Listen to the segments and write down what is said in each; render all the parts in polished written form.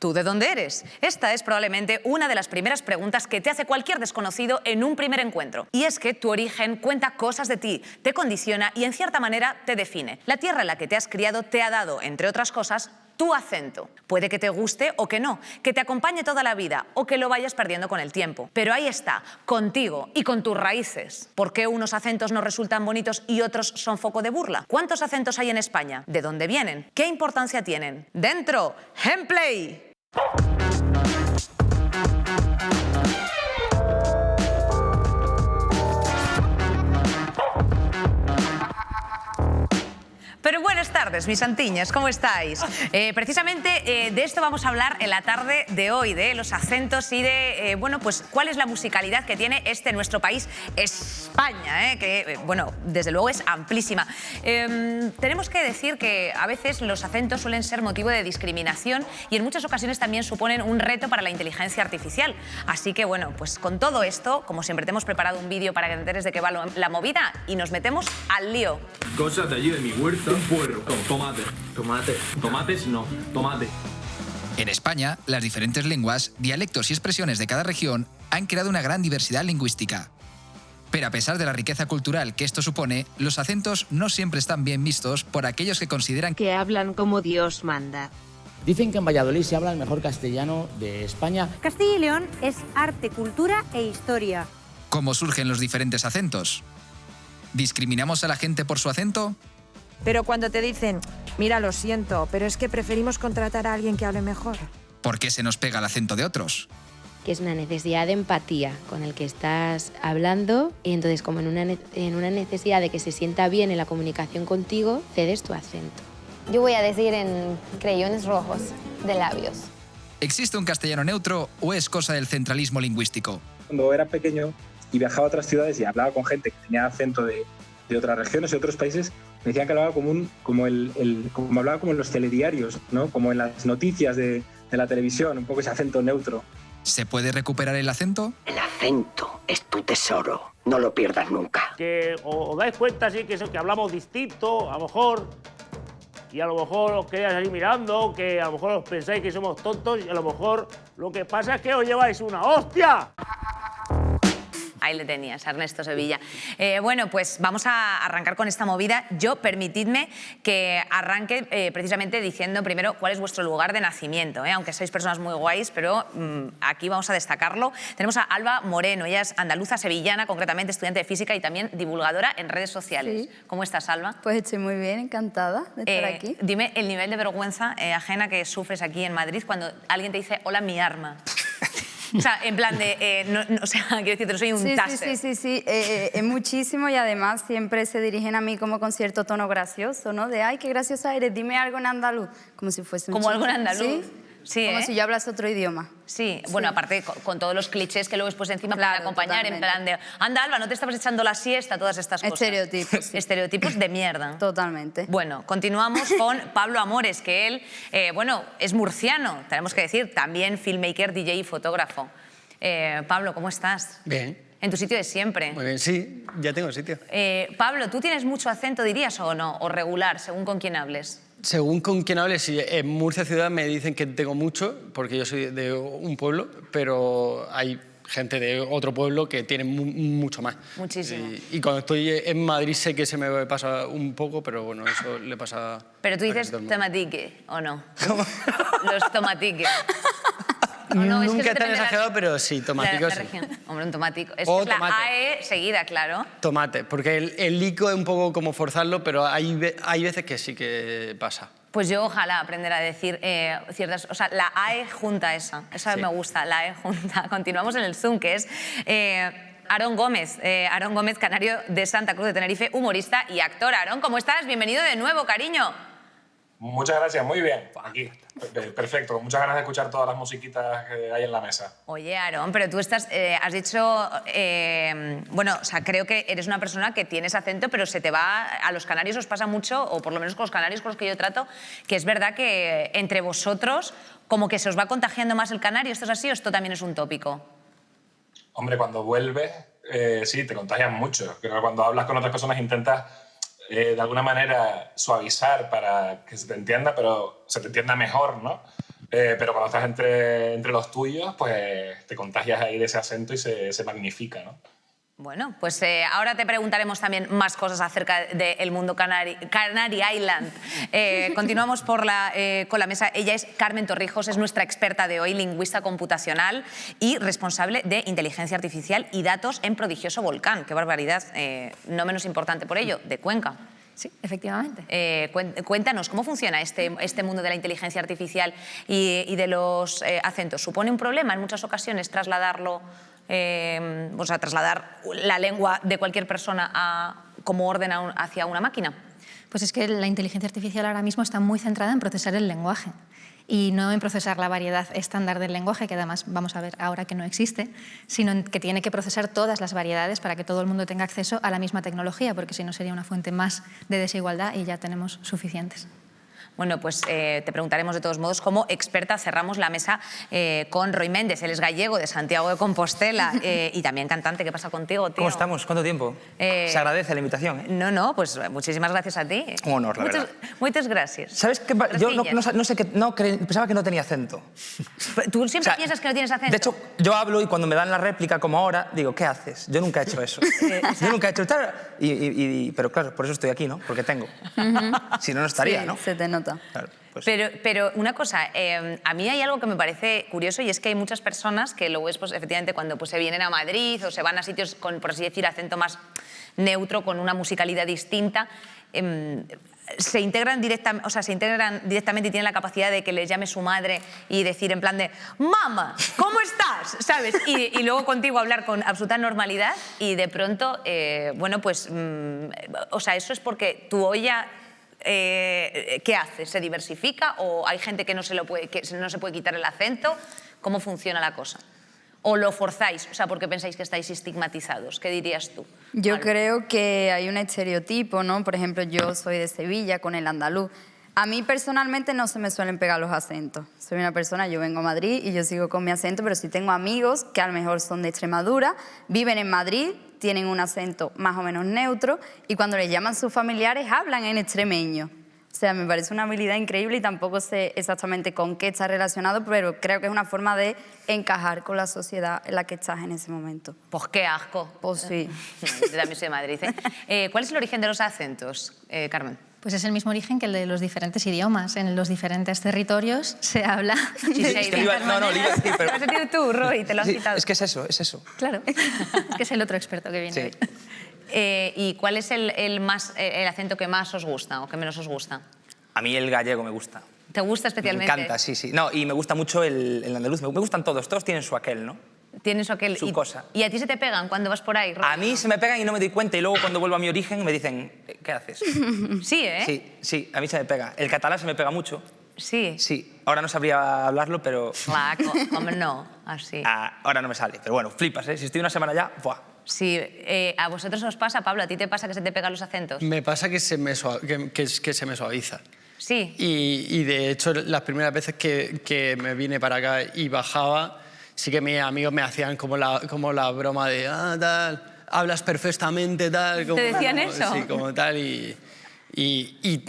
¿Tú de dónde eres? Esta es probablemente una de las primeras preguntas que te hace cualquier desconocido en un primer encuentro. Y es que tu origen cuenta cosas de ti, te condiciona y en cierta manera te define. La tierra en la que te has criado te ha dado, entre otras cosas, tu acento. Puede que te guste o que no, que te acompañe toda la vida o que lo vayas perdiendo con el tiempo. Pero ahí está, contigo y con tus raíces. ¿Por qué unos acentos nos resultan bonitos y otros son foco de burla? ¿Cuántos acentos hay en España? ¿De dónde vienen? ¿Qué importancia tienen? ¡Dentro! ¡Gameplay! Pero buenas tardes, mis santiñas, ¿cómo estáis? Precisamente de esto vamos a hablar en la tarde de hoy, de los acentos y de, bueno, pues cuál es la musicalidad que tiene nuestro país, España, que, bueno, desde luego es amplísima. Tenemos que decir que a veces los acentos suelen ser motivo de discriminación y en muchas ocasiones también suponen un reto para la inteligencia artificial. Así que, bueno, pues con todo esto, como siempre, te hemos preparado un vídeo para que te enteres de qué va la movida y nos metemos al lío. Cosas de allí de mi huerta. Un puerro, tomate. Tomate. Tomates no, tomate. En España, las diferentes lenguas, dialectos y expresiones de cada región han creado una gran diversidad lingüística. Pero a pesar de la riqueza cultural que esto supone, los acentos no siempre están bien vistos por aquellos que consideran que hablan como Dios manda. Dicen que en Valladolid se habla el mejor castellano de España. Castilla y León es arte, cultura e historia. ¿Cómo surgen los diferentes acentos? ¿Discriminamos a la gente por su acento? Pero cuando te dicen, mira, lo siento, pero es que preferimos contratar a alguien que hable mejor. ¿Por qué se nos pega el acento de otros? Que es una necesidad de empatía con el que estás hablando y entonces como en una necesidad de que se sienta bien en la comunicación contigo, cedes tu acento. Yo voy a decir en creyones rojos de labios. ¿Existe un castellano neutro o es cosa del centralismo lingüístico? Cuando era pequeño y viajaba a otras ciudades y hablaba con gente que tenía acento de otras regiones, de otros países, me decían que hablaba como hablaba como en los telediarios, ¿no? Como en las noticias de la televisión, un poco ese acento neutro. ¿Se puede recuperar el acento? El acento es tu tesoro, no lo pierdas nunca. Que os dais cuenta, sí, que hablamos distinto, a lo mejor, y a lo mejor os quedáis ahí mirando, que a lo mejor os pensáis que somos tontos y a lo mejor lo que pasa es que os lleváis una hostia. Ahí le tenías, Ernesto Sevilla. Bueno, pues vamos a arrancar con esta movida. Yo, permitidme que arranque precisamente diciendo primero cuál es vuestro lugar de nacimiento, aunque sois personas muy guays, pero aquí vamos a destacarlo. Tenemos a Alba Moreno, ella es andaluza sevillana, concretamente estudiante de física y también divulgadora en redes sociales. Sí. ¿Cómo estás, Alba? Pues estoy muy bien, encantada de estar aquí. Dime el nivel de vergüenza ajena que sufres aquí en Madrid cuando alguien te dice hola, mi arma. O sea, en plan de, o sea, quiero decirte, no soy un taser. Sí, es muchísimo y además siempre se dirigen a mí como con cierto tono gracioso, ¿no? De, ay, qué graciosa eres, dime algo en andaluz. Como si fuese un Como chiste. algo en andaluz. Sí, sí, como si yo hablase otro idioma. Sí, bueno, aparte con todos los clichés que luego después encima pueden acompañar, totalmente. En plan de, anda, Alba, no te estabas echando la siesta, todas estas cosas. Estereotipos. Sí. Estereotipos de mierda. Totalmente. Bueno, continuamos con Pablo Amores, que él, bueno, es murciano, tenemos que decir, también filmmaker, DJ y fotógrafo. Pablo, ¿cómo estás? Bien. ¿En tu sitio de siempre? Muy bien, sí, ya tengo sitio. Pablo, ¿tú tienes mucho acento, dirías, o no? ¿O regular, según con quién hables? Según con quién hables, sí. En Murcia ciudad me dicen que tengo mucho, porque yo soy de un pueblo, pero hay gente de otro pueblo que tiene mucho más. Muchísimo. Y cuando estoy en Madrid sé que se me pasa un poco, pero bueno, eso le pasa... Pero tú dices tomatique, ¿o no? ¿Cómo? Los tomatique. No, nunca tan exagerado, pero sí, tomático sí. Hombre, un tomático. Es la AE seguida, claro. Tomate, porque el ico es un poco como forzarlo, pero hay veces que sí que pasa. Pues yo ojalá aprender a decir ciertas... O sea, la AE junta esa sí. Me gusta, la AE junta. Continuamos en el Zoom, que es... Aarón Gómez, canario de Santa Cruz de Tenerife, humorista y actor. Aarón, ¿cómo estás? Bienvenido de nuevo, cariño. Muchas gracias, muy bien. Aquí, perfecto. Muchas ganas de escuchar todas las musiquitas que hay en la mesa. Oye, Aarón, pero tú estás, has dicho, bueno, o sea, creo que eres una persona que tienes acento, pero se te va, a los canarios os pasa mucho, o por lo menos con los canarios con los que yo trato, que es verdad que entre vosotros como que se os va contagiando más el canario. ¿Esto es así o esto también es un tópico? Hombre, cuando vuelves, sí, te contagian mucho. Creo que cuando hablas con otras personas intentas de alguna manera suavizar para que se te entienda, pero se te entienda mejor, ¿no? pero cuando estás entre los tuyos, pues te contagias ahí de ese acento y se magnifica, ¿no? Bueno, pues ahora te preguntaremos también más cosas acerca del mundo Canary Island. Continuamos con la mesa. Ella es Carmen Torrijos, es nuestra experta de hoy, lingüista computacional y responsable de inteligencia artificial y datos en Prodigioso Volcán. Qué barbaridad, no menos importante por ello, de Cuenca. Sí, efectivamente. Cuéntanos, ¿cómo funciona este mundo de la inteligencia artificial y de los acentos? ¿Supone un problema en muchas ocasiones trasladarlo, o sea, trasladar la lengua de cualquier persona como orden hacia una máquina? Pues es que la inteligencia artificial ahora mismo está muy centrada en procesar el lenguaje y no en procesar la variedad estándar del lenguaje, que además vamos a ver ahora que no existe, sino que tiene que procesar todas las variedades para que todo el mundo tenga acceso a la misma tecnología, porque si no sería una fuente más de desigualdad y ya tenemos suficientes. Bueno, pues te preguntaremos de todos modos. Como experta cerramos la mesa con Roy Méndez. Él es gallego, de Santiago de Compostela y también cantante. ¿Qué pasa contigo, tío? ¿Cómo estamos? ¿Cuánto tiempo? Se agradece la invitación, ¿eh? No, pues muchísimas gracias a ti. Un honor, la verdad. Muchas gracias. ¿Sabes qué? Yo no sé qué, pensaba que no tenía acento. ¿Tú siempre piensas que no tienes acento? De hecho, yo hablo y cuando me dan la réplica como ahora, digo, ¿qué haces? Yo nunca he hecho eso. Yo nunca he hecho tal. Pero claro, por eso estoy aquí, ¿no? Porque tengo. Si no, no estaría, sí, ¿no? Se te nota. Claro, pues. Pero una cosa, a mí hay algo que me parece curioso y es que hay muchas personas que luego pues, efectivamente cuando pues, se vienen a Madrid o se van a sitios con, por así decir, acento más neutro, con una musicalidad distinta, se integran directamente y tienen la capacidad de que les llame su madre y decir en plan de «Mama, ¿cómo estás?», ¿sabes? Y luego contigo hablar con absoluta normalidad y de pronto, bueno, pues, o sea, eso es porque tu olla... ¿qué hace? ¿Se diversifica o hay gente que no se puede quitar el acento? ¿Cómo funciona la cosa? ¿O lo forzáis? O sea, porque pensáis que estáis estigmatizados. ¿Qué dirías tú? Yo creo que hay un estereotipo, ¿no? Por ejemplo, yo soy de Sevilla con el andaluz. A mí personalmente no se me suelen pegar los acentos. Soy una persona, yo vengo a Madrid y yo sigo con mi acento, pero sí tengo amigos que a lo mejor son de Extremadura, viven en Madrid, tienen un acento más o menos neutro y cuando les llaman sus familiares hablan en extremeño. O sea, me parece una habilidad increíble y tampoco sé exactamente con qué está relacionado, pero creo que es una forma de encajar con la sociedad en la que estás en ese momento. Pues qué asco. Pues sí. Yo también soy de Madrid. ¿Cuál es el origen de los acentos, Carmen? Pues es el mismo origen que el de los diferentes idiomas. En los diferentes territorios se habla de distintas No, lo iba a decir, pero... Lo has decidido tú, Roy, te lo has quitado. Es que es eso. Claro, es que es el otro experto que viene hoy. ¿Y cuál es el acento que más os gusta o que menos os gusta? A mí el gallego me gusta. ¿Te gusta especialmente? Me encanta, sí. No, y me gusta mucho el andaluz. Me gustan todos tienen su aquel, ¿no? Tienen su aquel. Su cosa. ¿Y a ti se te pegan cuando vas por ahí, Roy? A mí se me pegan y no me doy cuenta y luego cuando vuelvo a mi origen me dicen, ¿qué haces? Sí, ¿eh? Sí, a mí se me pega. El catalán se me pega mucho. Sí. Sí, ahora no sabría hablarlo, pero... Claro, ¿cómo no? Así. Ahora no me sale, pero bueno, flipas, ¿eh? Si estoy una semana ya, ¡buah! Sí, ¿a vosotros os pasa, Pablo? ¿A ti te pasa que se te pegan los acentos? Me pasa que se me suaviza. Sí. Y de hecho, las primeras veces que me vine para acá y bajaba, sí que mis amigos me hacían como la broma de tal, hablas perfectamente, tal. Como, ¿te decían eso? Sí, como tal y,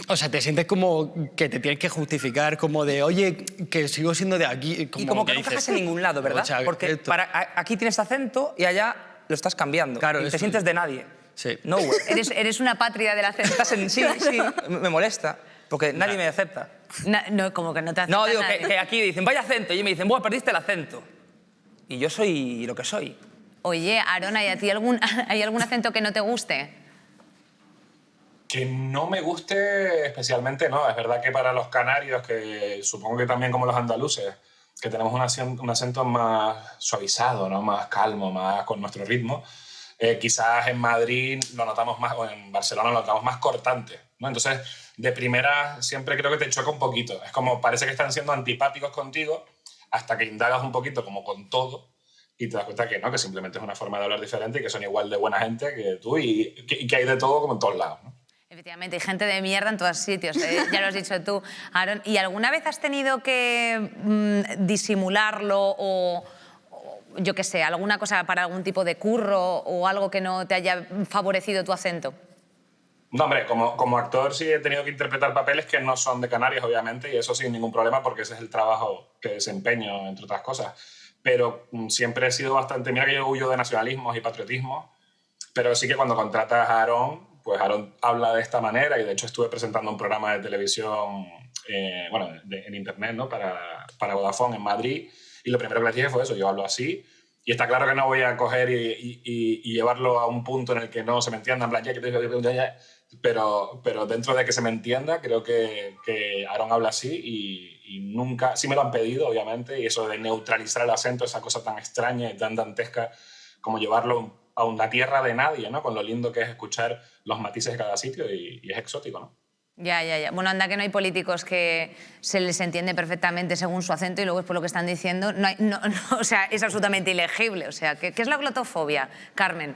o sea, te sientes como que te tienes que justificar, como de, oye, que sigo siendo de aquí. Como que no encajas en ningún lado, ¿verdad? O sea, porque aquí tienes acento y allá lo estás cambiando. Claro, y te sientes de nadie. Sí. Nowhere. Eres una patria del acento. Sí, me molesta, porque nadie me acepta. No, como que no te acepta. No, digo nadie. que aquí dicen, vaya acento, y me dicen, buah, perdiste el acento. Y yo soy lo que soy. Oye, Aarona, ¿y a ti hay algún acento que no te guste? Que no me guste especialmente, no. Es verdad que para los canarios, que supongo que también como los andaluces, que tenemos un acento más suavizado, ¿no? Más calmo, más con nuestro ritmo, quizás en Madrid lo notamos más, o en Barcelona lo notamos más cortante, ¿no? Entonces, de primera siempre creo que te choca un poquito. Es como parece que están siendo antipáticos contigo hasta que indagas un poquito como con todo y te das cuenta que no, que simplemente es una forma de hablar diferente y que son igual de buena gente que tú y que hay de todo como en todos lados, ¿no? Efectivamente, hay gente de mierda en todos sitios, ya lo has dicho tú, Aaron. ¿Y alguna vez has tenido que disimularlo o yo qué sé, alguna cosa para algún tipo de curro o algo que no te haya favorecido tu acento? No, hombre, como actor sí he tenido que interpretar papeles que no son de Canarias, obviamente, y eso sin ningún problema porque ese es el trabajo que desempeño, entre otras cosas. Pero siempre he sido bastante... Mira que yo huyo de nacionalismos y patriotismo, pero sí que cuando contratas a Aarón, pues Aarón habla de esta manera, y de hecho estuve presentando un programa de televisión, en internet, ¿no? para Vodafone en Madrid, y lo primero que les dije fue eso, yo hablo así, y está claro que no voy a coger y llevarlo a un punto en el que no se me entienda, en plan, pero dentro de que se me entienda, creo que Aarón habla así y nunca, sí me lo han pedido, obviamente, y eso de neutralizar el acento, esa cosa tan extraña y tan dantesca como llevarlo a una tierra de nadie, ¿no? Con lo lindo que es escuchar los matices de cada sitio y es exótico, ¿no? Ya. Bueno, anda que no hay políticos que se les entiende perfectamente según su acento y luego es por lo que están diciendo. O sea, es absolutamente ilegible. O sea, ¿qué es la glotofobia, Carmen?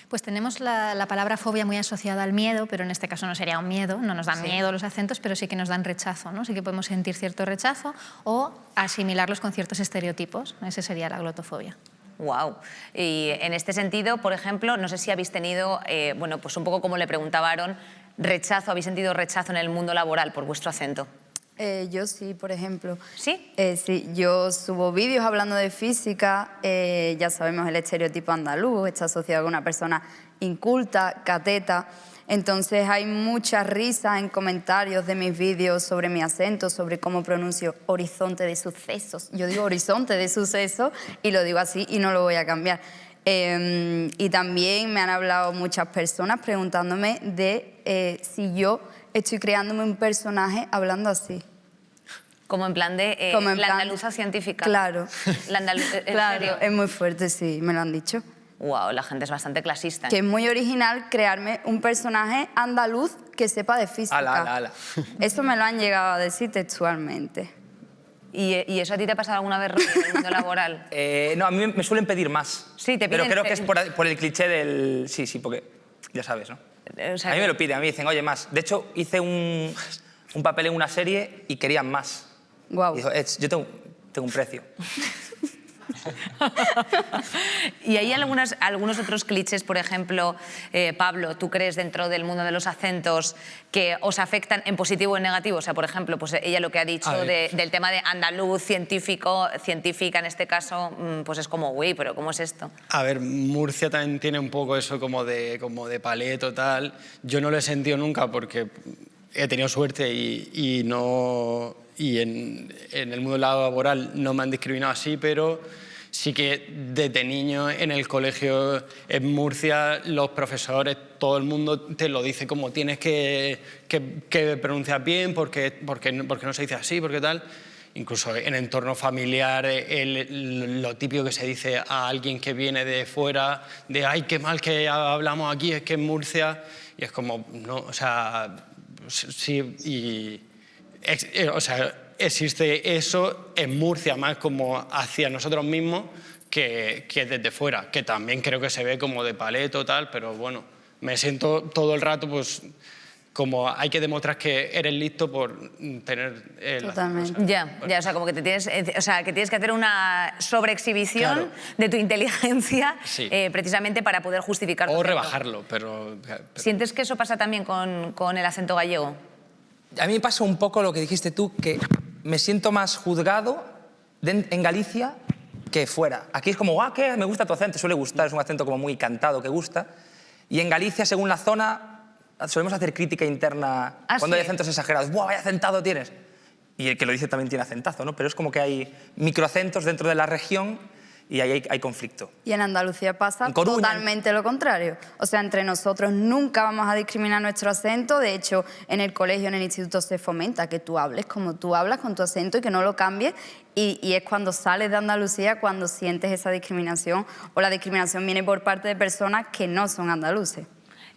Pues tenemos la palabra fobia muy asociada al miedo, pero en este caso no sería un miedo, no nos dan miedo los acentos, pero sí que nos dan rechazo, ¿no? Sí que podemos sentir cierto rechazo o asimilarlos con ciertos estereotipos. Esa sería la glotofobia. Wow. Y en este sentido, por ejemplo, no sé si habéis tenido, bueno, pues un poco como le preguntaba Aarón, ¿habéis sentido rechazo en el mundo laboral por vuestro acento? Yo sí, por ejemplo. ¿Sí? Sí, yo subo vídeos hablando de física, ya sabemos el estereotipo andaluz, está asociado con una persona inculta, cateta, entonces hay mucha risa en comentarios de mis vídeos sobre mi acento, sobre cómo pronuncio horizonte de sucesos. Yo digo horizonte de sucesos y lo digo así y no lo voy a cambiar. Y también me han hablado muchas personas preguntándome de si yo estoy creándome un personaje hablando así. Como en plan de la andaluza científica. Claro. Claro, serio? Es muy fuerte, sí, me lo han dicho. Wow, la gente es bastante clasista. Que es muy original crearme un personaje andaluz que sepa de física. Ala. Eso me lo han llegado a decir textualmente. ¿Y eso a ti te ha pasado alguna vez en el mundo laboral? No, a mí me suelen pedir más. Sí, te piden... Pero creo que es por el cliché del... Sí, porque ya sabes, ¿no? O sea, a mí me lo piden, a mí me dicen, oye, más. De hecho, hice un papel en una serie y querían más. Guau. Y dijo, yo tengo un precio. Y hay algunos otros clichés, por ejemplo, Pablo, ¿tú crees dentro del mundo de los acentos que os afectan en positivo o en negativo? O sea, por ejemplo, pues ella lo que ha dicho del tema de andaluz, científica en este caso, pues es como, uy, pero ¿cómo es esto? A ver, Murcia también tiene un poco eso como de paleto, tal. Yo no lo he sentido nunca porque he tenido suerte y en el mundo laboral no me han discriminado así, pero sí que desde niño en el colegio en Murcia los profesores, todo el mundo te lo dice como tienes que pronunciar bien porque no se dice así, porque tal. Incluso en entorno familiar, lo típico que se dice a alguien que viene de fuera, de ¡ay, qué mal que hablamos aquí, es que en Murcia! Y es como, no, o sea, sí, o sea, existe eso en Murcia más como hacia nosotros mismos que desde fuera, que también creo que se ve como de paleto tal, pero bueno, me siento todo el rato pues como hay que demostrar que eres listo por tener Totalmente. Ya, o sea, como que tienes que hacer una sobreexhibición de tu inteligencia precisamente para poder justificar tu o acento. rebajarlo, pero... ¿Sientes que eso pasa también con el acento gallego? A mí me pasa un poco lo que dijiste tú, que me siento más juzgado en Galicia que fuera. Aquí es como, ¿qué? Me gusta tu acento, suele gustar, es un acento como muy cantado que gusta. Y en Galicia, según la zona, solemos hacer crítica interna cuando hay acentos exagerados. ¡Buah, vaya acentado tienes! Y el que lo dice también tiene acentazo, ¿no? Pero es como que hay microacentos dentro de la región y ahí hay conflicto. Y en Andalucía pasa totalmente lo contrario. O sea, entre nosotros nunca vamos a discriminar nuestro acento. De hecho, en el colegio, en el instituto se fomenta que tú hables como tú hablas, con tu acento y que no lo cambies. Y es cuando sales de Andalucía cuando sientes esa discriminación o la discriminación viene por parte de personas que no son andaluces.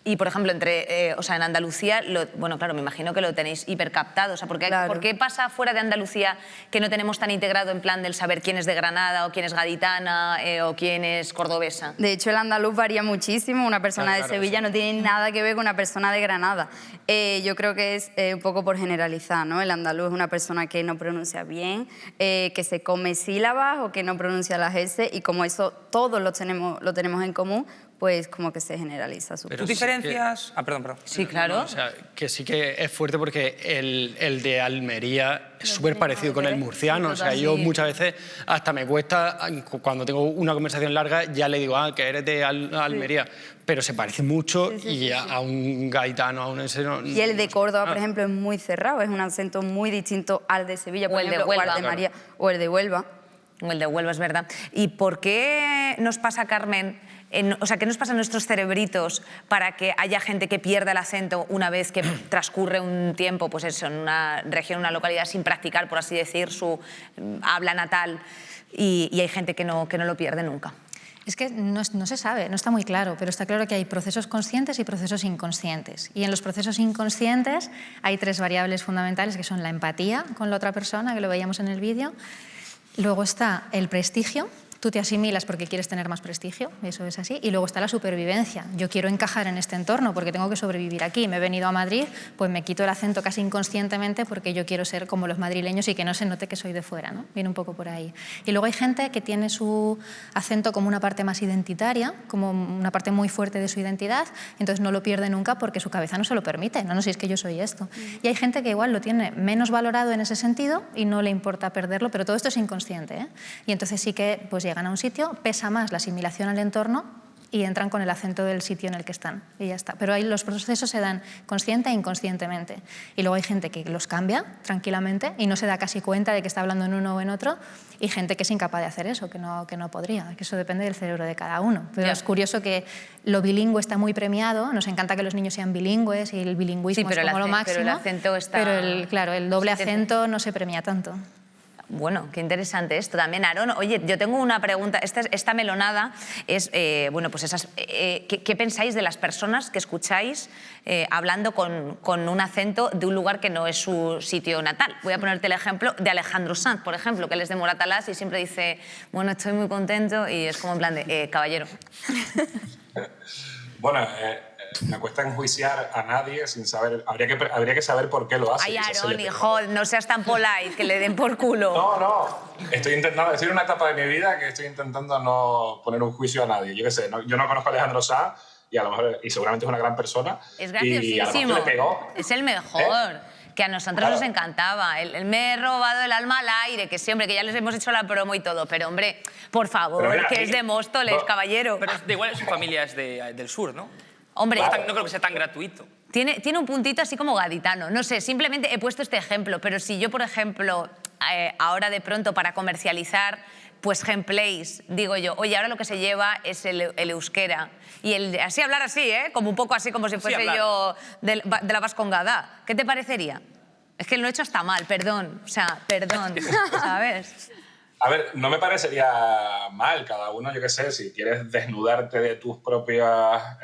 Y, por ejemplo, en Andalucía, bueno, claro, me imagino que lo tenéis hipercaptado. O sea, ¿por qué pasa fuera de Andalucía que no tenemos tan integrado en plan del saber quién es de Granada o quién es gaditana o quién es cordobesa? De hecho, el andaluz varía muchísimo. Una persona de Sevilla no tiene nada que ver con una persona de Granada. Yo creo que es un poco por generalizar, ¿no? El andaluz es una persona que no pronuncia bien, que se come sílabas o que no pronuncia las S, y como eso todos lo tenemos en común, pues como que se generaliza. ¿Tú diferencias? Perdón. Sí, claro. O sea, que sí que es fuerte porque el de Almería es súper parecido con el murciano. O sea, yo muchas veces hasta me cuesta, cuando tengo una conversación larga, ya le digo, que eres de Almería. Pero se parece mucho y a un gaitano, a un ese no. Y el de Córdoba, por ejemplo, es muy cerrado, es un acento muy distinto al de Sevilla, por ejemplo, o al de María, o el de Huelva. O el de Huelva, es verdad. ¿Y por qué nos pasa, Carmen, o sea, qué nos pasa en nuestros cerebritos para que haya gente que pierda el acento una vez que transcurre un tiempo, pues eso, en una región, una localidad, sin practicar, por así decir, su habla natal, y hay gente que no lo pierde nunca? Es que no se sabe, no está muy claro, pero está claro que hay procesos conscientes y procesos inconscientes. Y en los procesos inconscientes hay 3 variables fundamentales, que son la empatía con la otra persona, que lo veíamos en el vídeo. Luego está el prestigio. Tú te asimilas porque quieres tener más prestigio, eso es así. Y luego está la supervivencia. Yo quiero encajar en este entorno porque tengo que sobrevivir aquí. Me he venido a Madrid, pues me quito el acento casi inconscientemente porque yo quiero ser como los madrileños y que no se note que soy de fuera, ¿no? Viene un poco por ahí. Y luego hay gente que tiene su acento como una parte más identitaria, como una parte muy fuerte de su identidad, entonces no lo pierde nunca porque su cabeza no se lo permite. No, si es que yo soy esto. Y hay gente que igual lo tiene menos valorado en ese sentido y no le importa perderlo, pero todo esto es inconsciente, ¿eh? Y entonces sí que pues llegan a un sitio, pesa más la asimilación al entorno y entran con el acento del sitio en el que están y ya está. Pero ahí los procesos se dan consciente e inconscientemente. Y luego hay gente que los cambia tranquilamente y no se da casi cuenta de que está hablando en uno o en otro, y gente que es incapaz de hacer eso, que no podría, que eso depende del cerebro de cada uno. Pero es curioso que lo bilingüe está muy premiado, nos encanta que los niños sean bilingües y el bilingüismo es como lo máximo, pero el acento está... Pero el doble acento no se premia tanto. Bueno, qué interesante esto también, Aarón. Oye, yo tengo una pregunta. Esta melonada es, bueno, pues esas, ¿qué pensáis de las personas que escucháis hablando con un acento de un lugar que no es su sitio natal? Voy a ponerte el ejemplo de Alejandro Sanz, por ejemplo, que él es de Moratalaz y siempre dice, bueno, estoy muy contento, y es como en plan de, caballero. Bueno, me cuesta enjuiciar a nadie sin saber. Habría que saber por qué lo hace. Ay, Aarón, hijo, no seas tan polite, que le den por culo. No. Estoy en una etapa de mi vida que estoy intentando no poner un juicio a nadie. Yo qué sé, yo no conozco a Alejandro Sanz y a lo mejor, y seguramente es una gran persona. Es graciosísimo. Le pegó. Es el mejor. Que a nosotros nos encantaba. Él me he robado el alma al aire, que sí, hombre, que ya les hemos hecho la promo y todo, pero hombre, por favor, mira, que es de Móstoles, caballero. Pero igual su familia es del sur, ¿no? Hombre, no creo que sea tan gratuito. Tiene un puntito así como gaditano. No sé, simplemente he puesto este ejemplo, pero si yo, por ejemplo, ahora de pronto para comercializar, pues Gameplays, digo yo, oye, ahora lo que se lleva es el euskera. Y así hablar así, como un poco así como si fuese yo de la Vascongada. ¿Qué te parecería? Es que lo he hecho hasta mal, perdón. O sea, perdón, ¿sabes? A ver, no me parecería mal. Cada uno, yo qué sé, si quieres desnudarte de tus propias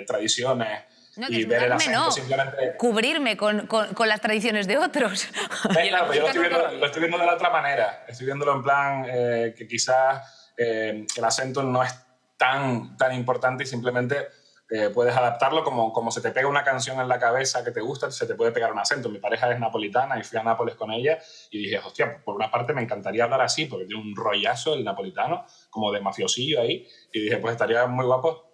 tradiciones y ver el acento simplemente... Cubrirme con las tradiciones de otros. Claro, pero yo lo estoy viendo de la otra manera. Estoy viéndolo en plan que quizás el acento no es tan importante y simplemente puedes adaptarlo como se te pega una canción en la cabeza que te gusta, se te puede pegar un acento. Mi pareja es napolitana y fui a Nápoles con ella y dije, hostia, por una parte me encantaría hablar así porque tiene un rollazo el napolitano, como de mafiosillo ahí, y dije, pues estaría muy guapo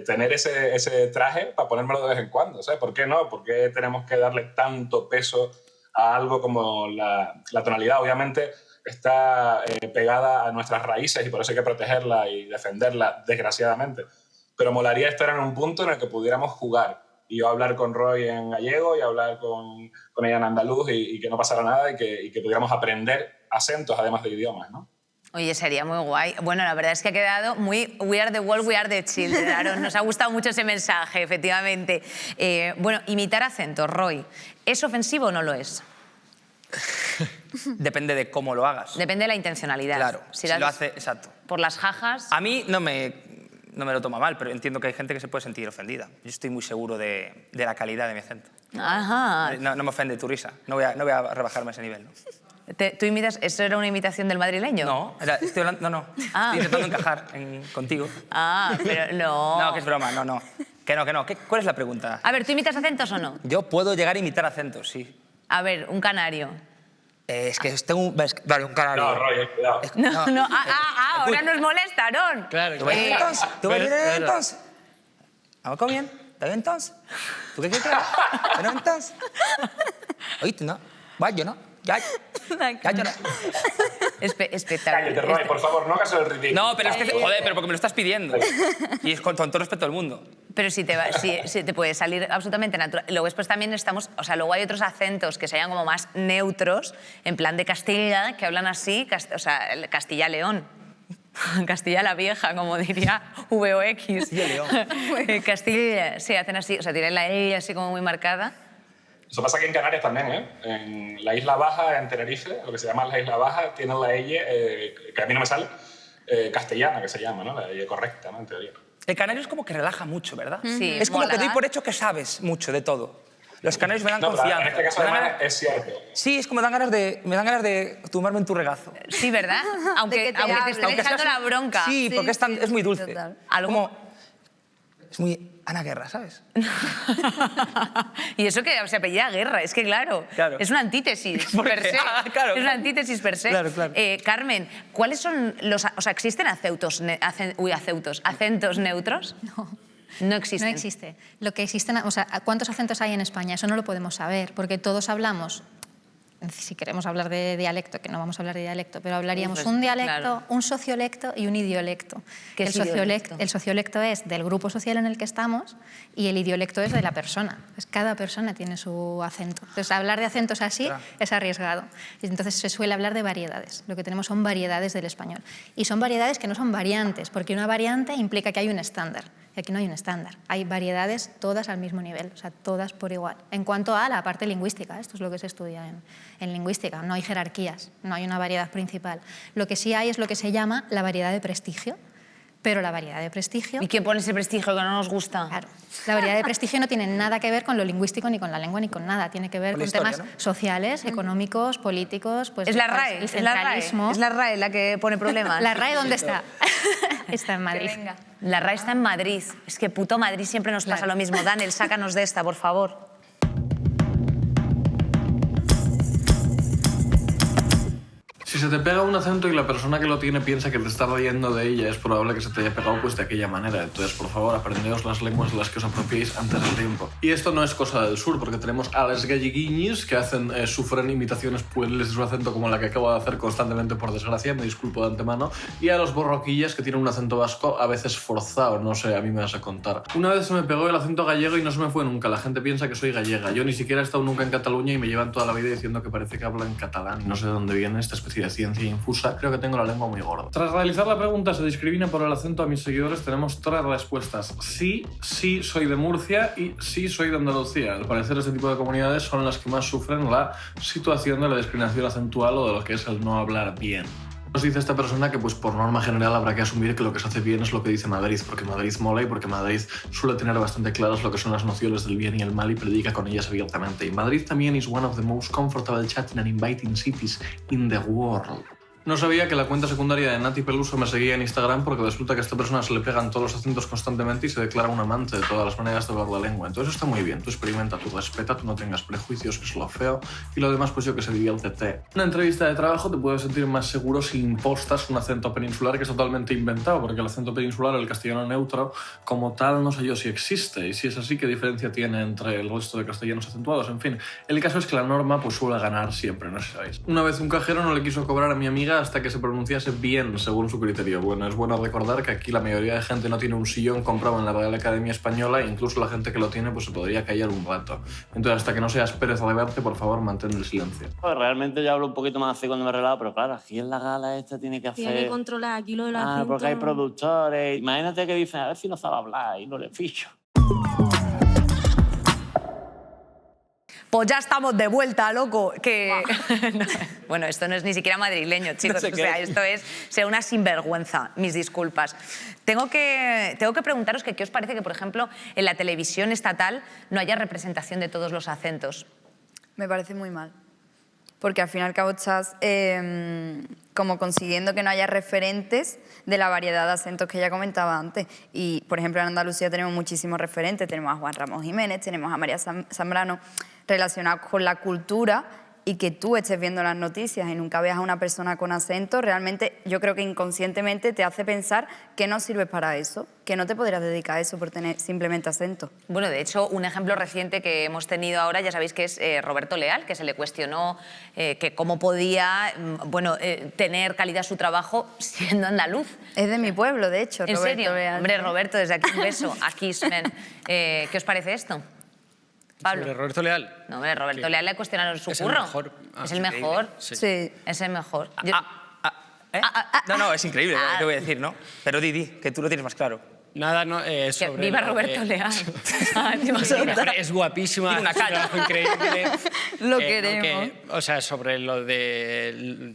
tener ese traje para ponérmelo de vez en cuando, ¿sabes? ¿Por qué no? ¿Por qué tenemos que darle tanto peso a algo como la tonalidad? Obviamente está pegada a nuestras raíces y por eso hay que protegerla y defenderla, desgraciadamente. Pero molaría estar en un punto en el que pudiéramos jugar y yo hablar con Roy en gallego y hablar con ella en andaluz y que no pasara nada y que pudiéramos aprender acentos además de idiomas, ¿no? Oye, sería muy guay. Bueno, la verdad es que ha quedado muy We are the world, we are the children. Aaron, nos ha gustado mucho ese mensaje, efectivamente. Bueno, imitar acentos, Roy, ¿es ofensivo o no lo es? Depende de cómo lo hagas. Depende de la intencionalidad. Claro, si lo hace, exacto. Por las jajas... A mí no me lo toma mal, pero entiendo que hay gente que se puede sentir ofendida. Yo estoy muy seguro de la calidad de mi acento. Ajá. No me ofende tu risa. No voy a rebajarme a ese nivel, ¿no? ¿Tú imitas? ¿Eso era una imitación del madrileño? No, estoy hablando, no. Estoy intentando encajar contigo. Ah, pero no. No, que es broma, no. Que no. ¿Cuál es la pregunta? A ver, ¿tú imitas acentos o no? Yo puedo llegar a imitar acentos, sí. A ver, un canario. Es que tengo un... Vale, un canario. No, Roy, cuidado. No. Ahora nos molesta, ¿no? Claro. ¿Tú vas a ir entonces? ¿Vamos con bien? ¿Está bien entonces? ¿Tú qué crees? ¿Pero entonces? ¿Oíste, no? Vaya, ¿no? Ya yo no. Espectacular. Cállate, Roy, por favor, no hagas el ridículo. No, pero es que, joder, pero porque me lo estás pidiendo. Y es con todo respeto al mundo. Pero si te puede salir absolutamente natural. Luego después también luego hay otros acentos que sean como más neutros, en plan de Castilla, que hablan así, Castilla-León. Castilla la Vieja, como diría VOX. Castilla-León. Castilla, sí, hacen así, o sea, tienen la E así como muy marcada. Eso pasa aquí en Canarias también, ¿eh? En la Isla Baja, en Tenerife, lo que se llama la Isla Baja, tienen la E, que a mí no me sale, castellana, que se llama, ¿no? La E correcta, ¿no? En teoría. El canario es como que relaja mucho, ¿verdad? Sí, es como mola. que doy por hecho que sabes mucho de todo. Los canarios me dan confianza. En este caso, además, es cierto. Sí, es como me dan ganas de tumbarme en tu regazo. Sí, ¿verdad? Aunque te estén echando la bronca. Sí, porque es muy dulce. Total. Es muy Ana Guerra, ¿sabes? Y eso que se apellida Guerra, es que claro. Es una antítesis per se. Claro, es una antítesis per se. Claro. Carmen, ¿cuáles son los... O sea, ¿existen acentos neutros? No. No existen. No existe. Lo que existen, o sea, ¿cuántos acentos hay en España? Eso no lo podemos saber, porque todos hablamos, si queremos hablar de dialecto, que no vamos a hablar de dialecto, pero hablaríamos un dialecto, claro. un sociolecto y un idiolecto. ¿Qué es idiolecto? El sociolecto es del grupo social en el que estamos y el idiolecto es de la persona. Pues cada persona tiene su acento. Entonces, hablar de acentos así es arriesgado. Y entonces se suele hablar de variedades. Lo que tenemos son variedades del español. Y son variedades que no son variantes, porque una variante implica que hay un estándar. Y aquí no hay un estándar. Hay variedades todas al mismo nivel, o sea, todas por igual. En cuanto a la parte lingüística, esto es lo que se estudia en lingüística, no hay jerarquías, no hay una variedad principal. Lo que sí hay es lo que se llama la variedad de prestigio, pero la variedad de prestigio... ¿Y quién pone ese prestigio que no nos gusta? Claro, la variedad de prestigio no tiene nada que ver con lo lingüístico, ni con la lengua, ni con nada. Tiene que ver con temas sociales, económicos, políticos... Pues, es la RAE, el centralismo. es la RAE la que pone problemas. ¿La RAE dónde está? Está en Madrid. La RAE está en Madrid. Es que puto Madrid siempre nos pasa lo mismo. Daniel, sácanos de esta, por favor. Si se te pega un acento y la persona que lo tiene piensa que te está riendo de ella, es probable que se te haya pegado pues de aquella manera. Entonces, por favor, aprendeos las lenguas de las que os apropiéis antes del tiempo. Y esto no es cosa del sur, porque tenemos a las galleguiñis que sufren imitaciones pueriles de su acento como la que acabo de hacer constantemente, por desgracia, me disculpo de antemano, y a los borroquillas que tienen un acento vasco a veces forzado, no sé, a mí me vas a contar. Una vez se me pegó el acento gallego y no se me fue nunca, la gente piensa que soy gallega. Yo ni siquiera he estado nunca en Cataluña y me llevan toda la vida diciendo que parece que hablo en catalán. No sé de dónde viene esta especie de ciencia infusa, creo que tengo la lengua muy gorda. Tras realizar la pregunta ¿se discrimina por el acento a mis seguidores? Tenemos 3 respuestas. Sí, sí soy de Murcia y sí soy de Andalucía. Al parecer este tipo de comunidades son las que más sufren la situación de la discriminación acentual o de lo que es el no hablar bien. Nos dice esta persona que pues por norma general habrá que asumir que lo que se hace bien es lo que dice Madrid, porque Madrid mola y porque Madrid suele tener bastante claras lo que son las nociones del bien y el mal y predica con ellas abiertamente. Y Madrid también is one of the most comfortable chatting and inviting cities in the world. No sabía que la cuenta secundaria de Nati Peluso me seguía en Instagram porque resulta que a esta persona se le pegan todos los acentos constantemente y se declara un amante de todas las maneras de hablar la lengua. Entonces está muy bien, tú experimenta, tú respeta, tú no tengas prejuicios, que es lo feo, y lo demás pues yo que se diviértete. Una entrevista de trabajo te puedes sentir más seguro si impostas un acento peninsular que es totalmente inventado, porque el acento peninsular, el castellano neutro, como tal no sé yo si existe, y si es así, ¿qué diferencia tiene entre el resto de castellanos acentuados? En fin, el caso es que la norma pues suele ganar siempre, no sé si sabéis. Una vez un cajero no le quiso cobrar a mi amiga hasta que se pronunciase bien según su criterio. Bueno, es bueno recordar que aquí la mayoría de gente no tiene un sillón comprado en la Real Academia Española e incluso la gente que lo tiene pues se podría callar un rato. Entonces, hasta que no seas Pérez Reverte, por favor, mantén el silencio. Pues realmente yo hablo un poquito más así cuando me relajo, pero claro, aquí en la gala esta tiene que hacer... Tiene que controlar aquí lo de la porque hay productores. Imagínate que dicen, a ver si no sabe hablar y no le ficho. Pues ya estamos de vuelta, loco. Que... no, bueno, esto no es ni siquiera madrileño, chicos. O sea, esto es ser una sinvergüenza. Mis disculpas. Tengo que preguntaros que qué os parece que, por ejemplo, en la televisión estatal no haya representación de todos los acentos. Me parece muy mal. Porque al fin y al cabo estás como consiguiendo que no haya referentes de la variedad de acentos que ya comentaba antes. Y, por ejemplo, en Andalucía tenemos muchísimos referentes. Tenemos a Juan Ramón Jiménez, tenemos a María Zambrano, relacionados con la cultura y que tú estés viendo las noticias y nunca veas a una persona con acento, realmente yo creo que inconscientemente te hace pensar que no sirves para eso, que no te podrías dedicar a eso por tener simplemente acento. Bueno, de hecho, un ejemplo reciente que hemos tenido ahora, ya sabéis que es Roberto Leal, que se le cuestionó que cómo podía tener calidad su trabajo siendo andaluz. Es de mi pueblo, de hecho, ¿En Roberto serio? Leal. Hombre, Roberto, desde aquí un beso a Kissman. ¿Qué os parece esto? Pablo. ¿Sobre Roberto Leal? No, hombre, Roberto Leal le cuestionaron su Es el curro. mejor. Es el mejor. Sí. Es el mejor. No, es increíble lo que voy a decir, ¿no? Pero Didi, que tú lo tienes más claro. Nada, no, sobre... Viva Roberto Leal. Es guapísima, Tiene una es un cara. trabajo increíble. Lo queremos. O sea, sobre lo de...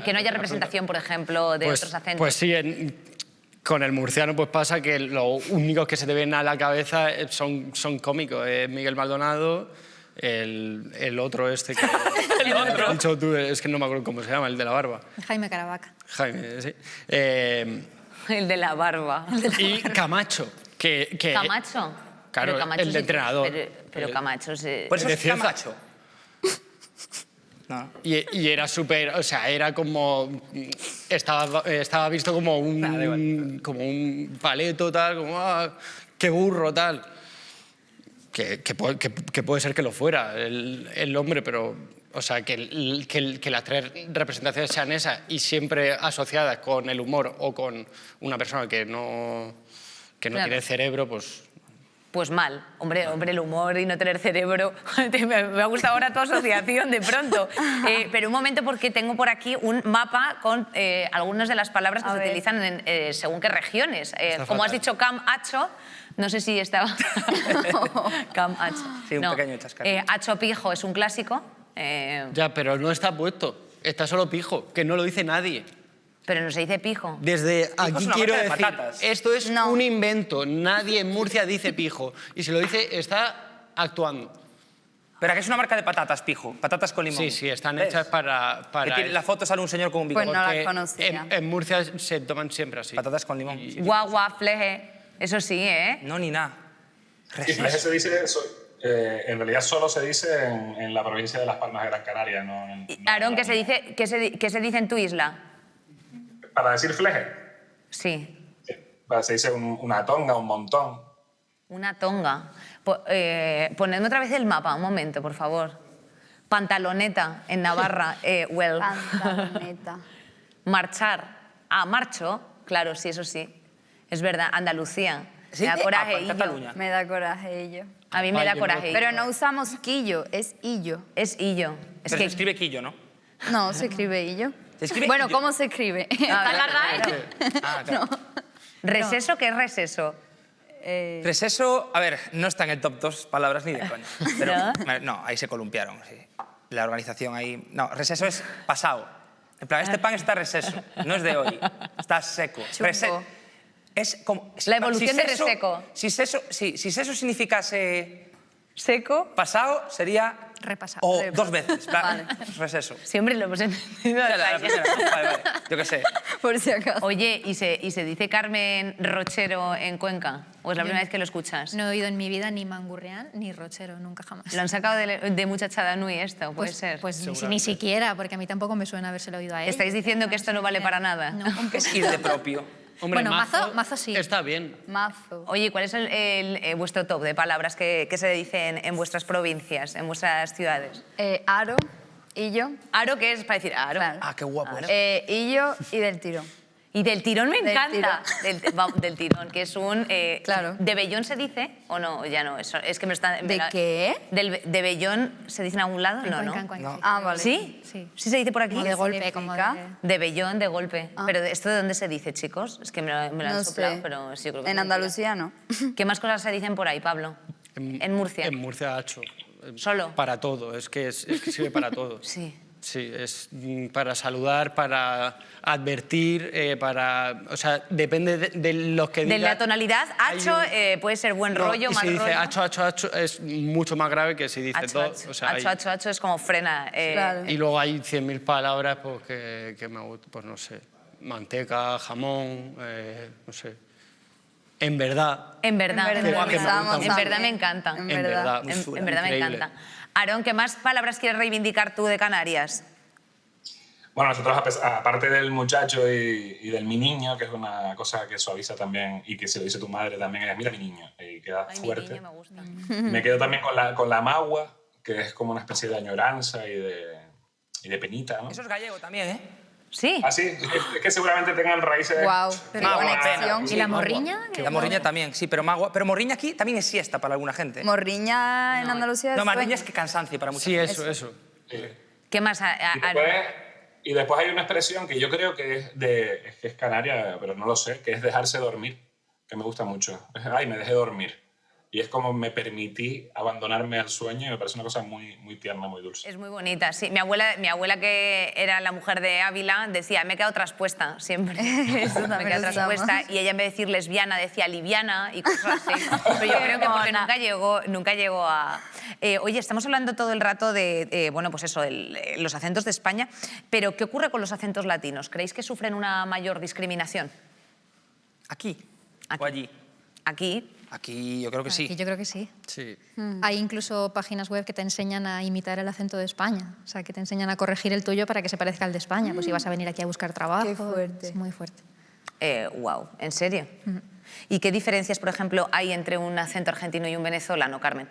Que no haya representación, por ejemplo, de otros acentos. Pues sí, con el murciano pues pasa que los únicos que se te ven a la cabeza son cómicos. Miguel Maldonado, el otro este que... El otro. has dicho tú, es que no me acuerdo cómo se llama, el de la barba. Jaime Caravaca. Jaime, sí. El de la barba. Y Camacho, que... ¿Camacho? Claro, Pero Camacho el de sí, entrenador. Pero Camacho se... Por eso de es Cieza. Camacho. No. Y era súper, o sea, era como... Estaba visto como un paleto, tal, como, qué burro, tal. Que puede ser que lo fuera el hombre, pero... O sea, que las tres representaciones sean esas y siempre asociadas con el humor o con una persona que no Claro. tiene cerebro, pues... Pues mal. Hombre, el humor y no tener cerebro. Me ha gustado ahora tu asociación de pronto. Pero un momento, porque tengo por aquí un mapa con algunas de las palabras que se utilizan según qué regiones. Como has dicho, cam-acho, no sé si estaba... Cam-acho. Sí, un No. pequeño chascarrillo. Acho-pijo es un clásico. Ya, pero no está puesto. Está solo pijo, que no lo dice nadie. Pero no se dice pijo. Desde aquí es una quiero marca de decir, patatas. esto es un invento. Nadie en Murcia dice pijo. Y si lo dice, está actuando. Pero aquí es una marca de patatas, pijo. Patatas con limón. Sí, sí, están ¿Ves? hechas para Que tiene la foto sale un señor con un bigote. Pues no porque las conocía. en Murcia se toman siempre así. Patatas con limón. Guagua, fleje. Eso sí, ¿eh? No, ni nada. Y fleje se dice, en realidad solo se dice en la provincia de Las Palmas de Gran Canaria. No Aarón, ¿qué se dice en tu isla? Para decir fleje, Sí. se dice una tonga, un montón. Una tonga. Ponedme otra vez el mapa, un momento, por favor. Pantaloneta, en Navarra, well. Pantaloneta. Marchar. Marcho, claro, sí, eso sí. Es verdad, Andalucía. ¿Sí? Me da coraje. En Cataluña. Me da coraje ello. A mí me da coraje. Pero no usamos quillo, es illo. Es illo. Es Pero que se escribe quillo, ¿no? No, se escribe illo. ¿Se escribe Bueno, illo? ¿cómo se escribe? Ah, ¿Está la claro, RAE? Claro. ¿Reseso? ¿Qué es reseso? Receso, a ver, no está en el top 2 palabras ni de coña. Pero, ¿No? no, ahí se columpiaron. Sí. La organización ahí... No, receso es pasado. En plan, este pan está receso, no es de hoy. Está seco. Chungo. Es como... La evolución de seso- reseco. Si seso significase ¿Seco? pasado, sería... Repasado. O dos veces. Vale. Receso. Siempre lo hemos entendido. La primera, ¿no? Vale. Yo qué sé. Por si acaso. Oye, ¿y se dice Carmen Rochero en Cuenca? ¿O es la primera vez que lo escuchas? No he oído en mi vida ni mangurreán ni rochero, nunca jamás. ¿Lo han sacado de muchachada nui esto? ¿Puede ser? Pues ni siquiera, porque a mí tampoco me suena habérselo oído a él. ¿Estáis diciendo que esto no vale para nada? No, ¿Qué es ir de propio? Hombre, Bueno, mazo sí. Está bien. Mazo. Oye, ¿cuál es vuestro top de palabras que se dicen en vuestras provincias, en vuestras ciudades? Aro, illo. ¿Aro qué es para decir aro? Claro. Ah, qué guapo. Illo y del tirón. Y del tirón me Del encanta. Del tirón, que es un... Claro. ¿De Bellón se dice o no? Ya no, es que me está... ¿De qué? ¿De Bellón se dice en algún lado? En No, Cuenca, ¿no? en Cuenca, No. sí. Ah, vale. ¿Sí? Sí. ¿Sí se dice por aquí? Como de golpe, como de... De Bellón, de golpe. Pero ¿esto de dónde se dice, chicos? Es que me lo han No soplado, sé. pero sí, yo creo que En es mentira. Andalucía no. ¿Qué más cosas se dicen por ahí, Pablo? En Murcia. En Murcia, hecho. ¿Solo? Para todo, es que sirve para todo. Sí. Sí, es para saludar, para advertir, o sea, depende de lo que diga. De la tonalidad, hacho puede ser buen No, rollo, y mal si dice rollo. hacho, es mucho más grave que si dice Hacho, todo. hacho. O sea, Hacho es como frena. Claro. y luego hay 100.000 palabras pues, que me gustan, pues no sé, manteca, jamón, no sé. En verdad. En verdad, En verdad, en verdad me encanta. En verdad. En verdad me encanta. Aarón, ¿qué más palabras quieres reivindicar tú de Canarias? Bueno, nosotros, aparte del muchacho y del mi niño, que es una cosa que suaviza también y que se lo dice tu madre también, es mira mi niño, y queda fuerte. Mi niño me gusta. Me quedo también con la magua, que es como una especie de añoranza y de penita, ¿no? Eso es gallego también, ¿eh? Sí. Ah, sí, es que seguramente tengan raíces... Guau, pero conexión. ¿Y la morriña? La morriña también, sí, pero magua. Pero morriña aquí también es siesta para alguna gente. Morriña en Andalucía es No, morriña sueño. es que cansancio para mucha Sí, gente. eso. ¿Qué más? Y después hay una expresión que yo creo que es canaria, pero no lo sé, que es dejarse dormir, que me gusta mucho. Ay, me dejé dormir. Y es como me permití abandonarme al sueño y me parece una cosa muy, muy tierna, muy dulce. Es muy bonita, sí. Mi abuela, que era la mujer de Ávila, decía, me he quedado traspuesta siempre. Eso Me he también quedado lo traspuesta. usamos. Y ella en vez de decir lesbiana decía liviana y cosas así. Pero yo creo que porque nunca llegó a... oye, estamos hablando todo el rato de, bueno, pues eso, los acentos de España, pero ¿qué ocurre con los acentos latinos? ¿Creéis que sufren una mayor discriminación? ¿Aquí? ¿O allí? Aquí. Aquí yo creo que sí. Aquí yo creo que sí. Sí. Hay incluso páginas web que te enseñan a imitar el acento de España, o sea, que te enseñan a corregir el tuyo para que se parezca al de España, pues si vas a venir aquí a buscar trabajo. Qué fuerte. Es muy fuerte. Wow, ¿en serio? ¿Y qué diferencias, por ejemplo, hay entre un acento argentino y un venezolano, Carmen?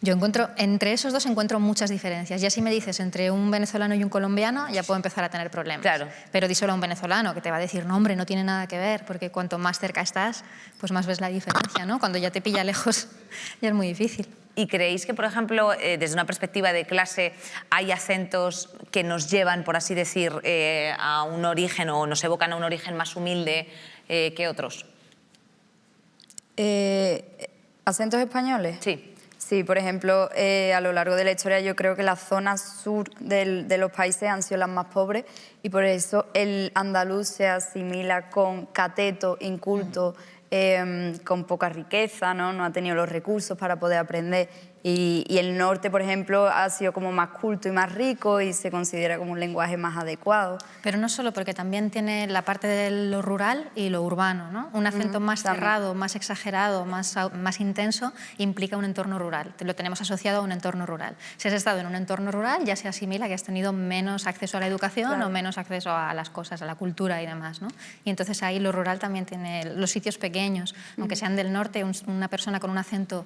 Yo encuentro, entre esos dos encuentro muchas diferencias. Ya si me dices entre un venezolano y un colombiano, ya puedo empezar a tener problemas. Claro. Pero díselo a un venezolano, que te va a decir, no, hombre, no tiene nada que ver, porque cuanto más cerca estás, pues más ves la diferencia, ¿no? Cuando ya te pilla lejos, ya es muy difícil. ¿Y creéis que, por ejemplo, desde una perspectiva de clase, hay acentos que nos llevan, por así decir, a un origen o nos evocan a un origen más humilde que otros? ¿Acentos españoles? Sí. Sí, por ejemplo, a lo largo de la historia yo creo que las zonas sur de los países han sido las más pobres y por eso el andaluz se asimila con cateto, inculto, con poca riqueza, ¿no? No ha tenido los recursos para poder aprender. Y el norte, por ejemplo, ha sido como más culto y más rico y se considera como un lenguaje más adecuado. Pero no solo, porque también tiene la parte de lo rural y lo urbano, ¿no? Un acento más cerrado, más exagerado, más intenso, implica un entorno rural. Lo tenemos asociado a un entorno rural. Si has estado en un entorno rural, ya se asimila que has tenido menos acceso a la educación o menos acceso a las cosas, a la cultura y demás, ¿no? Y entonces ahí lo rural también tiene los sitios pequeños, aunque sean del norte, una persona con un acento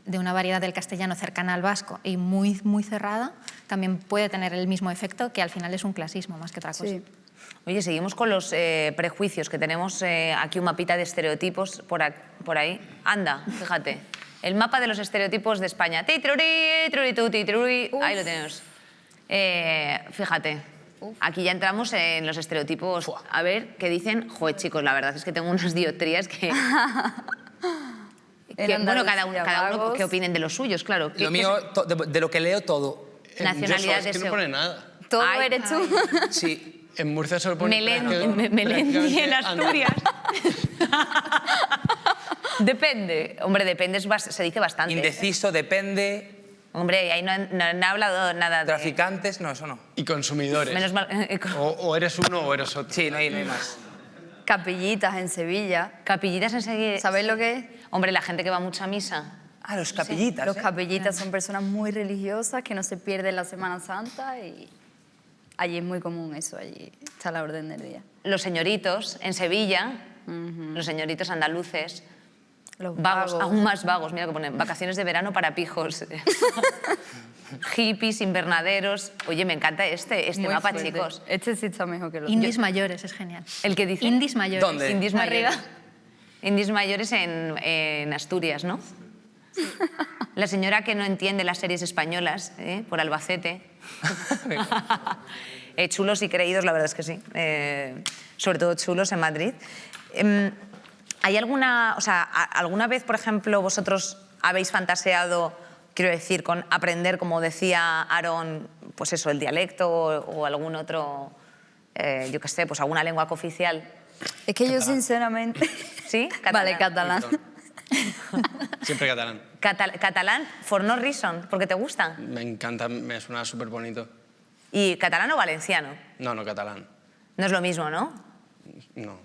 de una variedad del castellano cercana al vasco y muy, muy cerrada, también puede tener el mismo efecto, que al final es un clasismo más que otra cosa. Sí. Oye, seguimos con los prejuicios, que tenemos aquí un mapita de estereotipos por ahí. Anda, fíjate. El mapa de los estereotipos de España. Ahí lo tenemos. Fíjate. Aquí ya entramos en los estereotipos. A ver, ¿qué dicen? Joder, chicos, la verdad es que tengo unas dioptrías que... bueno, cada uno que opinen de los suyos, claro. Lo mío, de lo que leo, todo. Nacionalidad es que no pone nada. ¿Todo eres tú? Sí. En Murcia solo pone... Melendi en Asturias. Depende. Hombre, depende, se dice bastante. Indeciso, depende... Hombre, ahí no han hablado nada de... Traficantes, no, eso no. Y consumidores. Menos mal... O eres uno o eres otro. Sí, no hay más. Capillitas en Sevilla. Capillitas en Sevilla. ¿Sabéis lo que es? Hombre, la gente que va mucho a misa. Ah, los capillitas. Los capillitas son personas muy religiosas que no se pierden la Semana Santa y allí es muy común eso, allí está la orden del día. Los señoritos en Sevilla, los señoritos andaluces, los vagos, aún más vagos, mira que ponen, vacaciones de verano para pijos. Hippies, invernaderos. Oye, me encanta este Muy mapa, fuerte. chicos. Este sí está mejor que los Indies mayores, es genial. ¿El que dice? Indies mayores. ¿Dónde? Indies Arriba. mayores. Indies mayores en Asturias, ¿no? La señora que no entiende las series españolas, por Albacete. Chulos y creídos, la verdad es que sí. Sobre todo chulos en Madrid. ¿Hay alguna vez, por ejemplo, vosotros habéis fantaseado, quiero decir, con aprender, como decía Aarón, pues eso, el dialecto o algún otro, yo qué sé, pues alguna lengua cooficial? Es que yo sinceramente... ¿Sí? ¿Catalán? Vale, catalán. Siempre catalán. Catalán, for no reason, porque te gusta. Me encanta, me suena súper bonito. ¿Y catalán o valenciano? No, catalán. No es lo mismo, ¿no? No.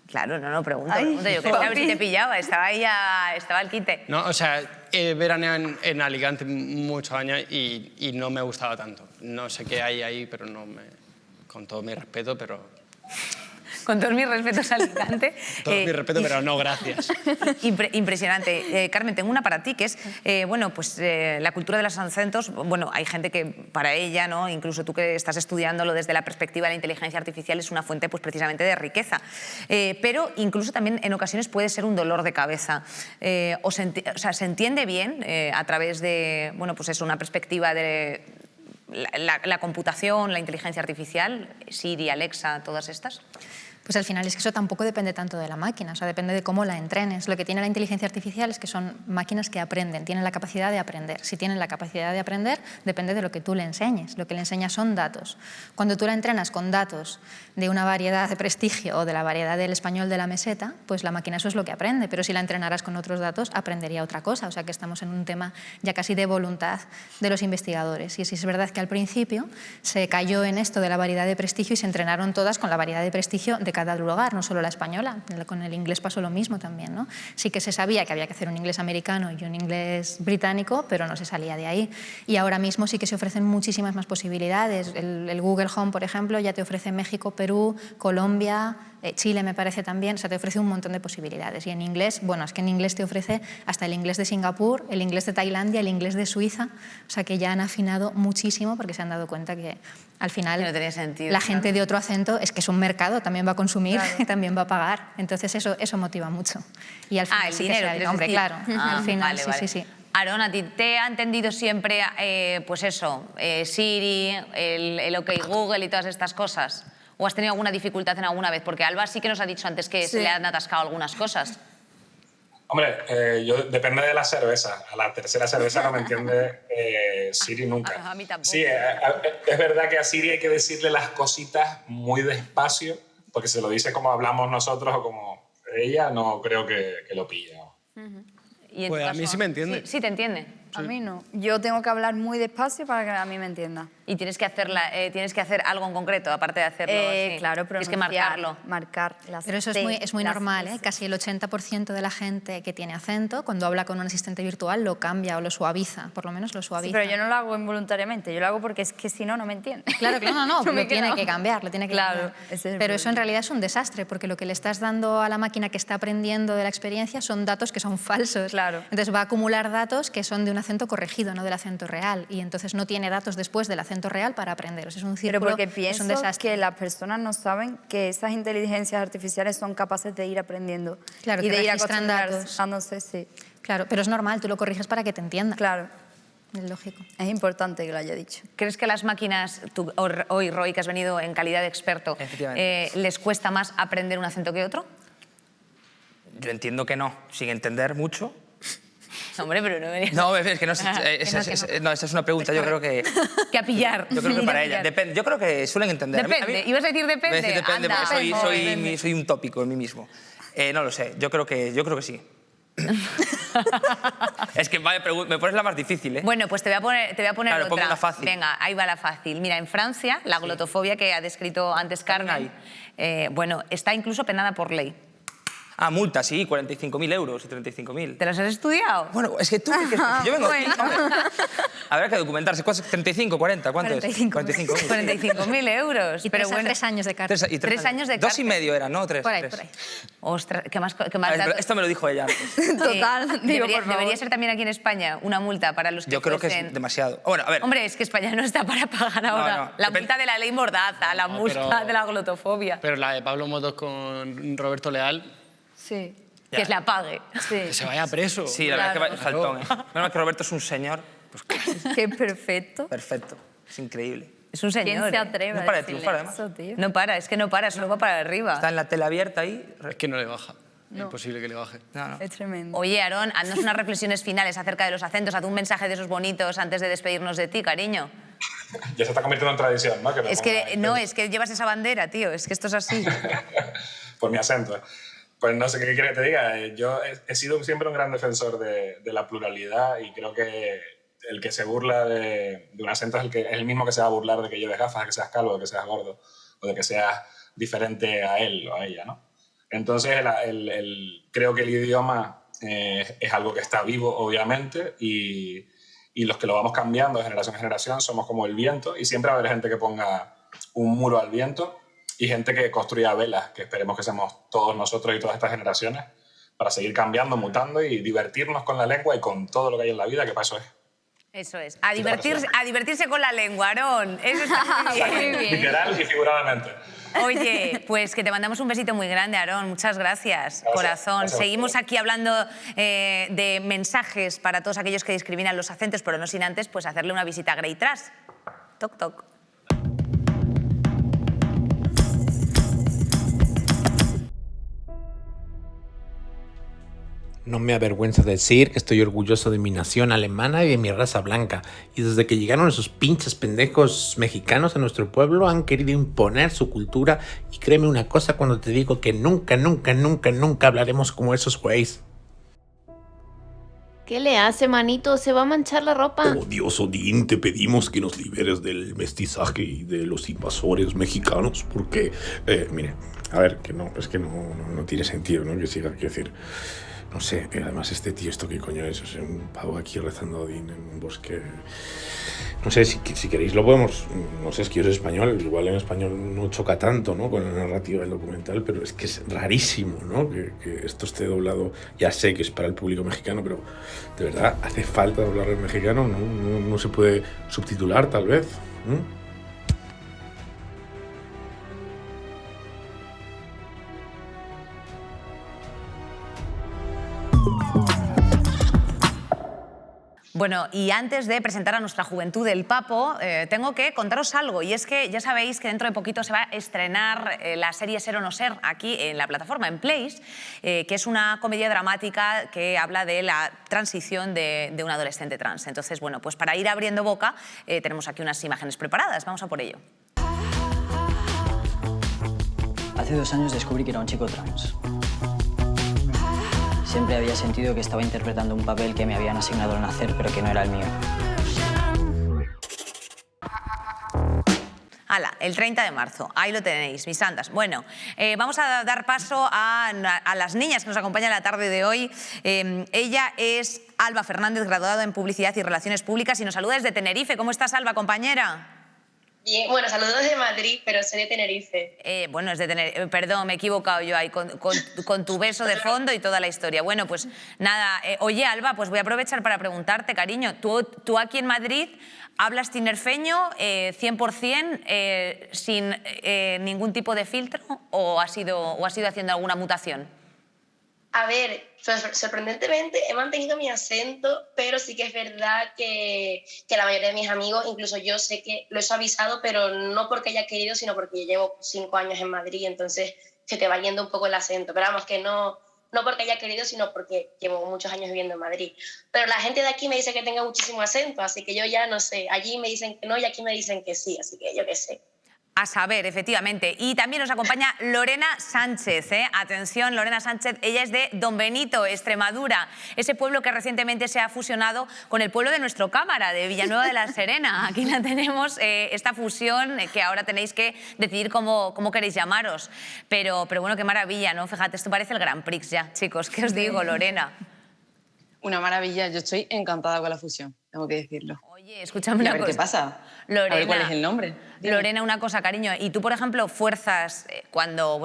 Claro, no, pregunto. Yo quería saber si te pillaba, estaba ahí estaba al quite. No, o sea, he veraneado en Alicante muchos años y no me gustaba tanto. No sé qué hay ahí, pero no me... Con todo mi respeto, pero... Con todos mis respetos a Alicante. Todo mi respeto, pero no, gracias. Impresionante. Carmen, tengo una para ti, que es, bueno, pues la cultura de los acentos. Bueno, hay gente que para ella, ¿no? Incluso tú que estás estudiándolo desde la perspectiva de la inteligencia artificial, es una fuente pues precisamente de riqueza. Pero incluso también en ocasiones puede ser un dolor de cabeza. O sea, ¿se entiende bien a través de, bueno, pues eso, una perspectiva de la computación, la inteligencia artificial, Siri, Alexa, todas estas? Pues al final es que eso tampoco depende tanto de la máquina, o sea, depende de cómo la entrenes. Lo que tiene la inteligencia artificial es que son máquinas que aprenden, tienen la capacidad de aprender. Si tienen la capacidad de aprender, depende de lo que tú le enseñes. Lo que le enseñas son datos. Cuando tú la entrenas con datos de una variedad de prestigio o de la variedad del español de la meseta, pues la máquina eso es lo que aprende. Pero si la entrenaras con otros datos, aprendería otra cosa. O sea que estamos en un tema ya casi de voluntad de los investigadores. Y sí es verdad que al principio se cayó en esto de la variedad de prestigio y se entrenaron todas con la variedad de prestigio de cada lugar, no solo la española. Con el inglés pasó lo mismo también, ¿no? Sí que se sabía que había que hacer un inglés americano y un inglés británico, pero no se salía de ahí. Y ahora mismo sí que se ofrecen muchísimas más posibilidades. El Google Home, por ejemplo, ya te ofrece México, Perú, Colombia, Chile me parece también, o sea, te ofrece un montón de posibilidades. Y en inglés, bueno, es que en inglés te ofrece hasta el inglés de Singapur, el inglés de Tailandia, el inglés de Suiza, o sea, que ya han afinado muchísimo porque se han dado cuenta que al final no tenía sentido, la gente de otro acento es que es un mercado, también va a consumir, también va a pagar. Entonces eso motiva mucho. Y al final el sí dinero, que hombre, claro, al final vale. sí. Aarón, ¿a ti te ha entendido siempre, pues eso, Siri, el OK Google y todas estas cosas? ¿O has tenido alguna dificultad en alguna vez? Porque Alba sí que nos ha dicho antes que se le han atascado algunas cosas. Hombre, depende de la cerveza. A la tercera cerveza no me entiende Siri nunca. A mí tampoco. Sí, es verdad que a Siri hay que decirle las cositas muy despacio, porque se lo dice como hablamos nosotros o como ella, no creo que lo pille. ¿No? ¿Y en Pues tu a mí caso? sí me entiende. Sí te entiende. A mí no. Yo tengo que hablar muy despacio para que a mí me entienda. Y tienes que hacer algo en concreto, aparte de hacerlo así. Claro, pero tienes que marcarlo. Marcar las Pero eso es muy normal, ¿eh? Casi el 80% de la gente que tiene acento, cuando habla con un asistente virtual, lo cambia o lo suaviza, por lo menos lo suaviza. Sí, pero yo no lo hago involuntariamente, yo lo hago porque es que si no, no me entiende. Claro, no, Yo me lo tiene quedo. que cambiar, lo tiene que Claro, cambiar. Pero eso en realidad es un desastre, porque lo que le estás dando a la máquina que está aprendiendo de la experiencia son datos que son falsos. Claro. Entonces va a acumular datos que son de un acento corregido, no del acento real, y entonces no tiene datos después del acento real para aprender. O sea, es un círculo, Pero porque es un pienso desastre. que las personas no saben que esas inteligencias artificiales son capaces de ir aprendiendo Claro, y que de ir registran acostumbrándose, sí. Claro, pero es normal, tú lo corriges para que te entienda. Claro. Es lógico. Es importante que lo haya dicho. ¿Crees que las máquinas, tú, hoy Roy, que has venido en calidad de experto, les cuesta más aprender un acento que otro? Yo entiendo que no, sin entender mucho. Hombre, pero no venías... No, es que no, no. Esa es una pregunta, yo creo que... Que a pillar. Yo creo que para ella. Depende, yo creo que suelen entender. Depende. ¿Ibas a decir depende? Voy a decir depende, Anda, porque soy un tópico en mí mismo. No lo sé, yo creo que sí. Es que vale, me pones la más difícil, ¿eh? Bueno, pues te voy a poner Claro, otra. ponme una fácil. Venga, ahí va la fácil. Mira, en Francia, la glotofobia que ha descrito antes Carmen, bueno, está incluso penada por ley. Ah, multa, sí, 45.000 euros y 35.000. ¿Te las has estudiado? Bueno, es que tú... yo vengo aquí, hombre. Habrá que documentarse. ¿35, 40? ¿Cuánto 45. es? 45.000. 45.000 euros. Y pero bueno, 3 años de cárcel. 3 años de cárcel. 2 y medio eran, ¿no? 3. Por ahí. Ostras, ¿qué más Esto me lo dijo ella antes. Total, digo, por favor. Debería ser también aquí en España una multa para los que Yo creo que es demasiado. Bueno, a ver. Hombre, es que España no está para pagar ahora no. la multa de la ley Mordaza, la multa de la glotofobia. Pero la de Pablo Motos con Roberto Leal, Sí. Que se la pague. que se vaya preso. Sí, la verdad es que va saltón, ¿eh? Menos mal que Roberto es un señor. Pues, Qué perfecto. perfecto. Es increíble. Es un señor. ¿Quién se atreve No para a de decirle triunfar, además. eso, tío? No para, es que no para, solo va para arriba. Está en la tele abierta ahí. Es que no le baja. No. Es imposible que le baje. No. Es tremendo. Oye, Aarón, haznos unas reflexiones finales acerca de los acentos. Haz un mensaje de esos bonitos antes de despedirnos de ti, cariño. Ya se está convirtiendo en tradición, ¿no? Es que no, es que llevas esa bandera, tío. Es que esto es así. Por mi acento. Pues no sé qué quieres que te diga. Yo he sido siempre un gran defensor de la pluralidad y creo que el que se burla de un acento es el mismo que se va a burlar de que lleves gafas, de que seas calvo, de que seas gordo o de que seas diferente a él o a ella, ¿no? Entonces, creo que el idioma es algo que está vivo, obviamente, y los que lo vamos cambiando de generación en generación somos como el viento, y siempre va a haber gente que ponga un muro al viento y gente que construya velas, que esperemos que seamos todos nosotros y todas estas generaciones, para seguir cambiando, mutando y divertirnos con la lengua y con todo lo que hay en la vida, que para eso es. Eso es, a divertirse con la lengua, Aarón. Eso está muy bien. Literal y figuradamente. Oye, pues que te mandamos un besito muy grande, Aarón. Muchas gracias, corazón. Gracias. Seguimos aquí hablando de mensajes para todos aquellos que discriminan los acentos, pero no sin antes pues hacerle una visita a Grey Trash. Toc, toc. No me avergüenza decir que estoy orgulloso de mi nación alemana y de mi raza blanca. Y desde que llegaron esos pinches pendejos mexicanos a nuestro pueblo han querido imponer su cultura. Y créeme una cosa cuando te digo que nunca, nunca, nunca, nunca hablaremos como esos güeyes. ¿Qué le hace, manito? ¿Se va a manchar la ropa? Oh, Dios Odín, te pedimos que nos liberes del mestizaje y de los invasores mexicanos, porque, mire, a ver, que no, es que no tiene sentido, ¿no? Que siga, quiero decir, no sé, además este tío, ¿esto qué coño es? O sea, un pavo aquí rezando a Odín en un bosque. No sé, si queréis lo podemos, no sé, es que yo soy español, igual en español no choca tanto, ¿no? Con la narrativa del documental, pero es que es rarísimo, ¿no? Que esto esté doblado, ya sé que es para el público mexicano, pero de verdad, ¿hace falta doblar en mexicano? ¿No se puede subtitular, tal vez? Bueno, y antes de presentar a nuestra juventud del Papo, tengo que contaros algo, y es que ya sabéis que dentro de poquito se va a estrenar la serie Ser o no ser aquí en la plataforma, en Place, que es una comedia dramática que habla de la transición de un adolescente trans. Entonces, bueno, pues para ir abriendo boca, tenemos aquí unas imágenes preparadas. Vamos a por ello. Hace 2 años descubrí que era un chico trans. Siempre había sentido que estaba interpretando un papel que me habían asignado al nacer, pero que no era el mío. ¡Hala! El 30 de marzo. Ahí lo tenéis, mis santas. Bueno, vamos a dar paso a las niñas que nos acompañan la tarde de hoy. Ella es Alba Fernández, graduada en Publicidad y Relaciones Públicas, y nos saluda desde Tenerife. ¿Cómo estás, Alba, compañera? Bien, bueno, saludos de Madrid, pero soy de Tenerife. Bueno, es de Tenerife. Perdón, me he equivocado yo ahí con tu beso de fondo y toda la historia. Bueno, pues nada. Oye, Alba, pues voy a aprovechar para preguntarte, cariño. ¿Tú aquí en Madrid hablas tinerfeño 100% sin ningún tipo de filtro o has ido haciendo alguna mutación? A ver, sorprendentemente he mantenido mi acento, pero sí que es verdad que la mayoría de mis amigos, incluso yo sé que lo he suavizado, pero no porque haya querido, sino porque llevo 5 años en Madrid, entonces se te va yendo un poco el acento. Pero vamos, que no porque haya querido, sino porque llevo muchos años viviendo en Madrid. Pero la gente de aquí me dice que tengo muchísimo acento, así que yo ya no sé. Allí me dicen que no y aquí me dicen que sí, así que yo qué sé. A saber, efectivamente. Y también nos acompaña Lorena Sánchez. Atención, Lorena Sánchez, ella es de Don Benito, Extremadura, ese pueblo que recientemente se ha fusionado con el pueblo de nuestro cámara, de Villanueva de la Serena. Aquí la tenemos, esta fusión que ahora tenéis que decidir cómo queréis llamaros. Pero bueno, qué maravilla, ¿no? Fíjate, esto parece el Grand Prix ya, chicos. ¿Qué os digo, Lorena? Una maravilla, yo estoy encantada con la fusión, tengo que decirlo. Oye, escúchame una cosa. ¿Qué pasa? Lorena, a ver cuál es el nombre. Dime. Lorena, una cosa, cariño. ¿Y tú, por ejemplo, fuerzas cuando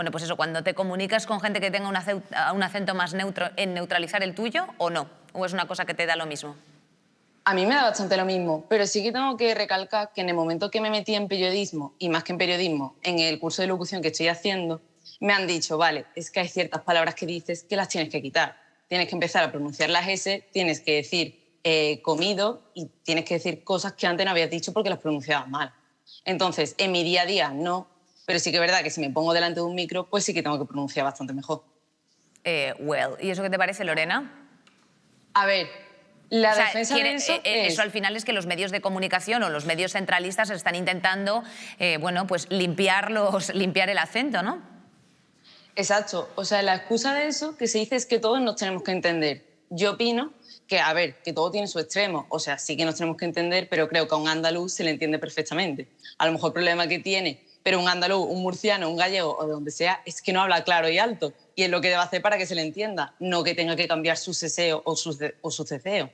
te comunicas con gente que tenga un acento más neutro en neutralizar el tuyo o no? ¿O es una cosa que te da lo mismo? A mí me da bastante lo mismo, pero sí que tengo que recalcar que en el momento que me metí en periodismo, y más que en periodismo, en el curso de locución que estoy haciendo, me han dicho, vale, es que hay ciertas palabras que dices que las tienes que quitar. Tienes que empezar a pronunciar las S, tienes que decir comido y tienes que decir cosas que antes no habías dicho porque las pronunciabas mal. Entonces, en mi día a día no, pero sí que es verdad que si me pongo delante de un micro, pues sí que tengo que pronunciar bastante mejor. ¿Y eso qué te parece, Lorena? A ver, la defensa de eso eso al final es que los medios de comunicación o los medios centralistas están intentando pues limpiar el acento, ¿no? Exacto. O sea, la excusa de eso que se dice es que todos nos tenemos que entender. Yo opino que, a ver, que todo tiene su extremo. O sea, sí que nos tenemos que entender, pero creo que a un andaluz se le entiende perfectamente. A lo mejor el problema que tiene, pero un andaluz, un murciano, un gallego o de donde sea, es que no habla claro y alto. y es lo que debe hacer para que se le entienda, no que tenga que cambiar su seseo o su ceceo.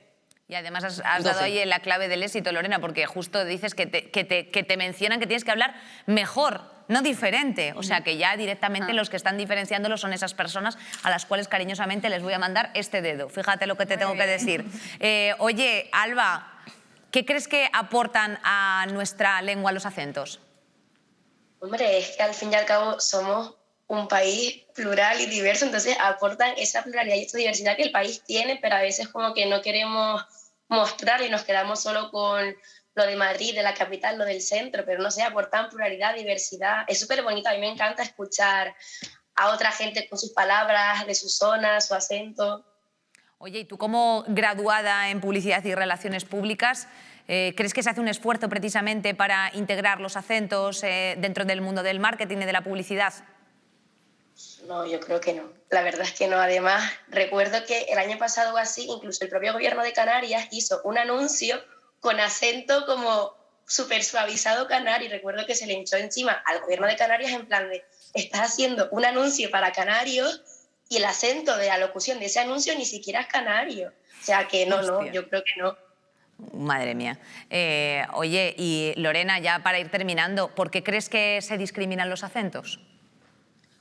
Y además has dado ahí la clave del éxito, Lorena, porque justo dices que te mencionan que tienes que hablar mejor, no diferente. O sea, que ya directamente los que están diferenciándolo son esas personas a las cuales cariñosamente les voy a mandar este dedo. Fíjate lo que te tengo que decir. Oye, Alba, ¿qué crees que aportan a nuestra lengua los acentos? Hombre, es que al fin y al cabo somos un país plural y diverso, entonces aportan esa pluralidad y esa diversidad que el país tiene, pero a veces como que no queremos mostrar y nos quedamos solo con lo de Madrid, de la capital, lo del centro, pero no sé, aportan pluralidad, diversidad. Es súper bonito, a mí me encanta escuchar a otra gente con sus palabras, de su zona, su acento. Oye, y tú como graduada en Publicidad y Relaciones Públicas, ¿crees que se hace un esfuerzo precisamente para integrar los acentos dentro del mundo del marketing y de la publicidad? No, yo creo que no. La verdad es que no. Además, recuerdo que el año pasado o así, incluso el propio gobierno de Canarias hizo un anuncio con acento como súper suavizado canario. Y recuerdo que se le hinchó encima al gobierno de Canarias en plan de estás haciendo un anuncio para canarios y el acento de la locución de ese anuncio ni siquiera es canario. O sea que no, Hostia. no, yo creo que no. Madre mía. Oye, y Lorena, ya para ir terminando, ¿por qué crees que se discriminan los acentos?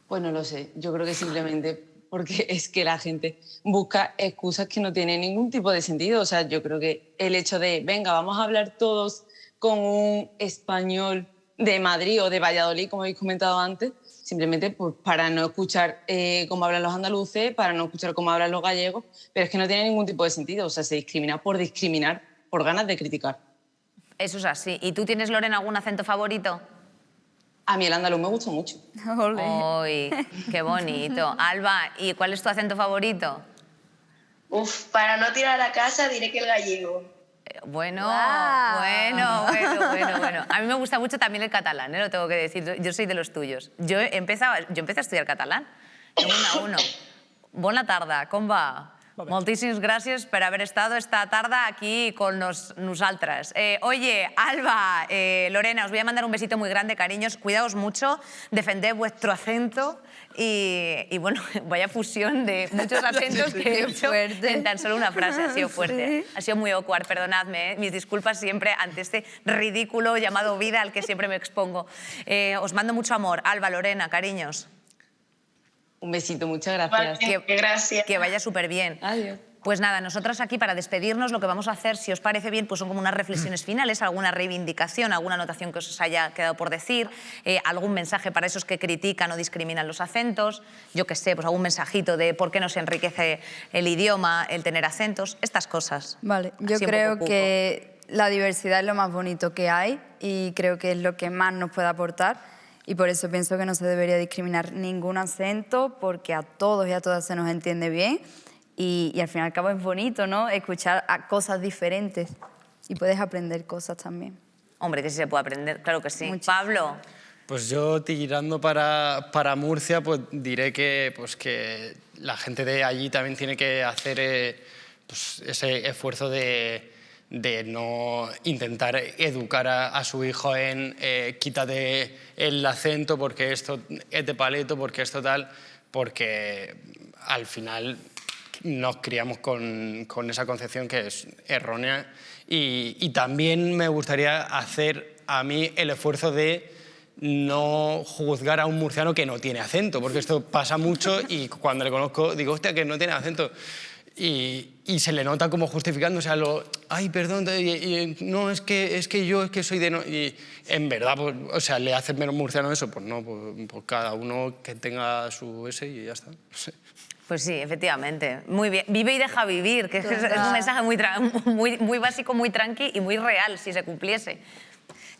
Pues no lo sé, yo creo que simplemente porque es que la gente busca excusas que no tienen ningún tipo de sentido. O sea, yo creo que el hecho de, venga, vamos a hablar todos con un español de Madrid o de Valladolid, como habéis comentado antes, simplemente pues, para no escuchar cómo hablan los andaluces, para no escuchar cómo hablan los gallegos, pero es que no tiene ningún tipo de sentido. O sea, se discrimina, por ganas de criticar. Eso es así. ¿Y tú tienes, Lorena, algún acento favorito? A mí el andaluz me gusta mucho. ¡Ay, qué bonito! Alba, ¿y cuál es tu acento favorito? Uf, para no tirar a casa diré que el gallego. Bueno, Wow. bueno. A mí me gusta mucho también el catalán, lo tengo que decir. Yo soy de los tuyos. Yo empecé a estudiar catalán. Una. Bona tarda, com va? Moltíssimes gràcies per haber estado esta tarde aquí con nosotras. Oye, Alba, Lorena, os voy a mandar un besito muy grande, cariños. Cuidaos mucho, defended vuestro acento y bueno, vaya fusión de muchos acentos que he hecho en tan solo una frase. Ha sido fuerte, ha sido muy awkward, perdonadme. Mis disculpas siempre ante este ridículo llamado vida al que siempre me expongo. Os mando mucho amor. Alba, Lorena, cariños. Un besito, muchas gracias. Gracias. Que vaya súper bien. Adiós. Pues nada, nosotros aquí para despedirnos lo que vamos a hacer, si os parece bien, pues son como unas reflexiones finales, alguna reivindicación, alguna anotación que os haya quedado por decir, algún mensaje para esos que critican o discriminan los acentos, yo qué sé, pues algún mensajito de por qué no se enriquece el idioma, el tener acentos, estas cosas. Vale, yo Así un creo poco que la diversidad es lo más bonito que hay y creo que es lo que más nos puede aportar. Y por eso pienso que no se debería discriminar ningún acento porque a todos y a todas se nos entiende bien y al fin y al cabo es bonito, ¿no? Escuchar a cosas diferentes y puedes aprender cosas también. Hombre, que sí se puede aprender, claro que sí. Pablo. Pues yo tirando para Murcia, pues diré que la gente de allí también tiene que hacer pues ese esfuerzo de no intentar educar a su hijo en quítate el acento porque esto es de paleto, porque esto tal, porque al final nos criamos con esa concepción que es errónea y también me gustaría hacer a mí el esfuerzo de no juzgar a un murciano que no tiene acento, porque esto pasa mucho y cuando le conozco digo, hostia, que no tiene acento. Y se le nota como justificándose a lo, ay, perdón, no, es que yo soy de... No, y en verdad, pues, o sea, ¿le hace menos murciano eso? Pues no, pues cada uno que tenga su ese y ya está. No sé. Pues sí, efectivamente. Muy bien. Vive y deja vivir, que es un mensaje muy básico, muy tranqui y muy real, si se cumpliese.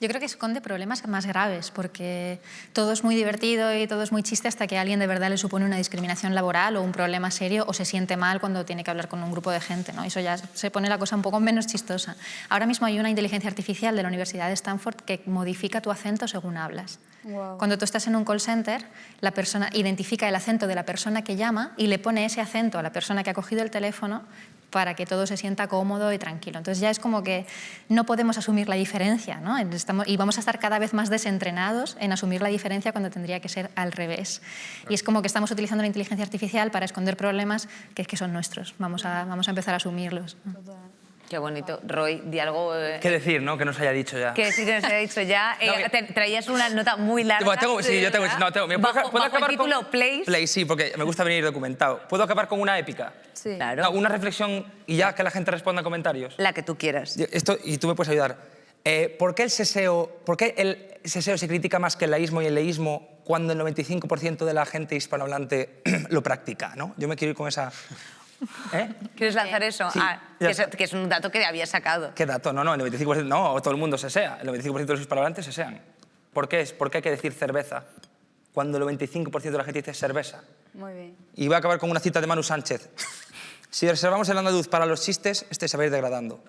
Yo creo que esconde problemas más graves, porque todo es muy divertido y todo es muy chiste hasta que a alguien de verdad le supone una discriminación laboral o un problema serio o se siente mal cuando tiene que hablar con un grupo de gente, ¿no? Eso ya se pone la cosa un poco menos chistosa. Ahora mismo hay una inteligencia artificial de la Universidad de Stanford que modifica tu acento según hablas. Wow. Cuando tú estás en un call center, la persona identifica el acento de la persona que llama y le pone ese acento a la persona que ha cogido el teléfono para que todo se sienta cómodo y tranquilo. Entonces ya es como que no podemos asumir la diferencia, ¿no? Y vamos a estar cada vez más desentrenados en asumir la diferencia cuando tendría que ser al revés. Y es como que estamos utilizando la inteligencia artificial para esconder problemas que son nuestros. Vamos a empezar a asumirlos. Qué bonito. Roy, di algo... ¿Qué decir, no? Que no se haya dicho ya. Que sí que nos haya dicho ya. Traías una nota muy larga. Sí, yo tengo. Bajo el título Place. Place, sí, porque me gusta venir documentado. ¿Puedo acabar con una épica? Sí. Claro. No, una reflexión y ya que la gente responda en comentarios. La que tú quieras. Y tú me puedes ayudar. ¿Por qué el seseo se critica más que el laísmo y el leísmo cuando el 95% de la gente hispanohablante lo practica, ¿no? Yo me quiero ir con esa... ¿Quieres lanzar eso? Sí, que es un dato que había sacado. ¿Qué dato? No, el 95%, no, todo el mundo sesea. El 95% de los hispanohablantes sesean. ¿Por qué hay que decir cerveza cuando el 95% de la gente dice cerveza? Muy bien. Y voy a acabar con una cita de Manu Sánchez. Si reservamos el andaluz para los chistes, se va a ir degradando.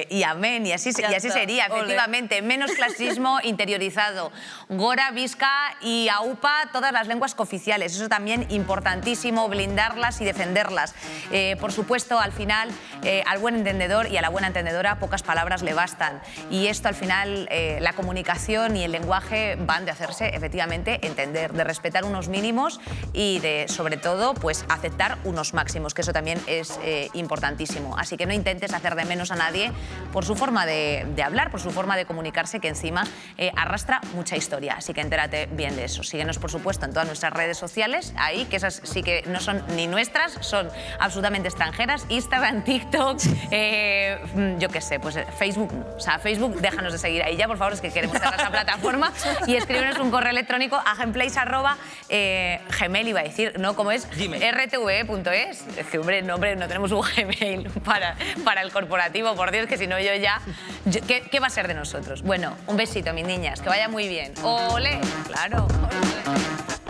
Y amén, y así sería, efectivamente. Menos clasismo interiorizado. Gora, Visca y Aupa, todas las lenguas cooficiales. Eso también importantísimo, blindarlas y defenderlas. Por supuesto, al final, al buen entendedor y a la buena entendedora pocas palabras le bastan. Y esto, al final, la comunicación y el lenguaje van de hacerse, efectivamente, entender, de respetar unos mínimos y de, sobre todo, pues aceptar unos máximos, que eso también es importantísimo. Así que no intentes hacer de menos a nadie por su forma de hablar, por su forma de comunicarse, que encima arrastra mucha historia. Así que entérate bien de eso. Síguenos, por supuesto, en todas nuestras redes sociales, ahí, que esas sí que no son ni nuestras, son absolutamente extranjeras. Instagram, TikTok, yo qué sé, pues Facebook no. O sea, Facebook, déjanos de seguir ahí ya, por favor, es que queremos cerrar esa plataforma. Y escríbenos un correo electrónico a Gmail, iba a decir, ¿no? ¿Cómo es? rtve.es. Es que, hombre, no tenemos un Gmail para el corporativo, por Dios, que si no yo ya... ¿Qué va a ser de nosotros? Bueno, un besito, mis niñas, que vaya muy bien. ¡Ole! Claro. ¡Ole!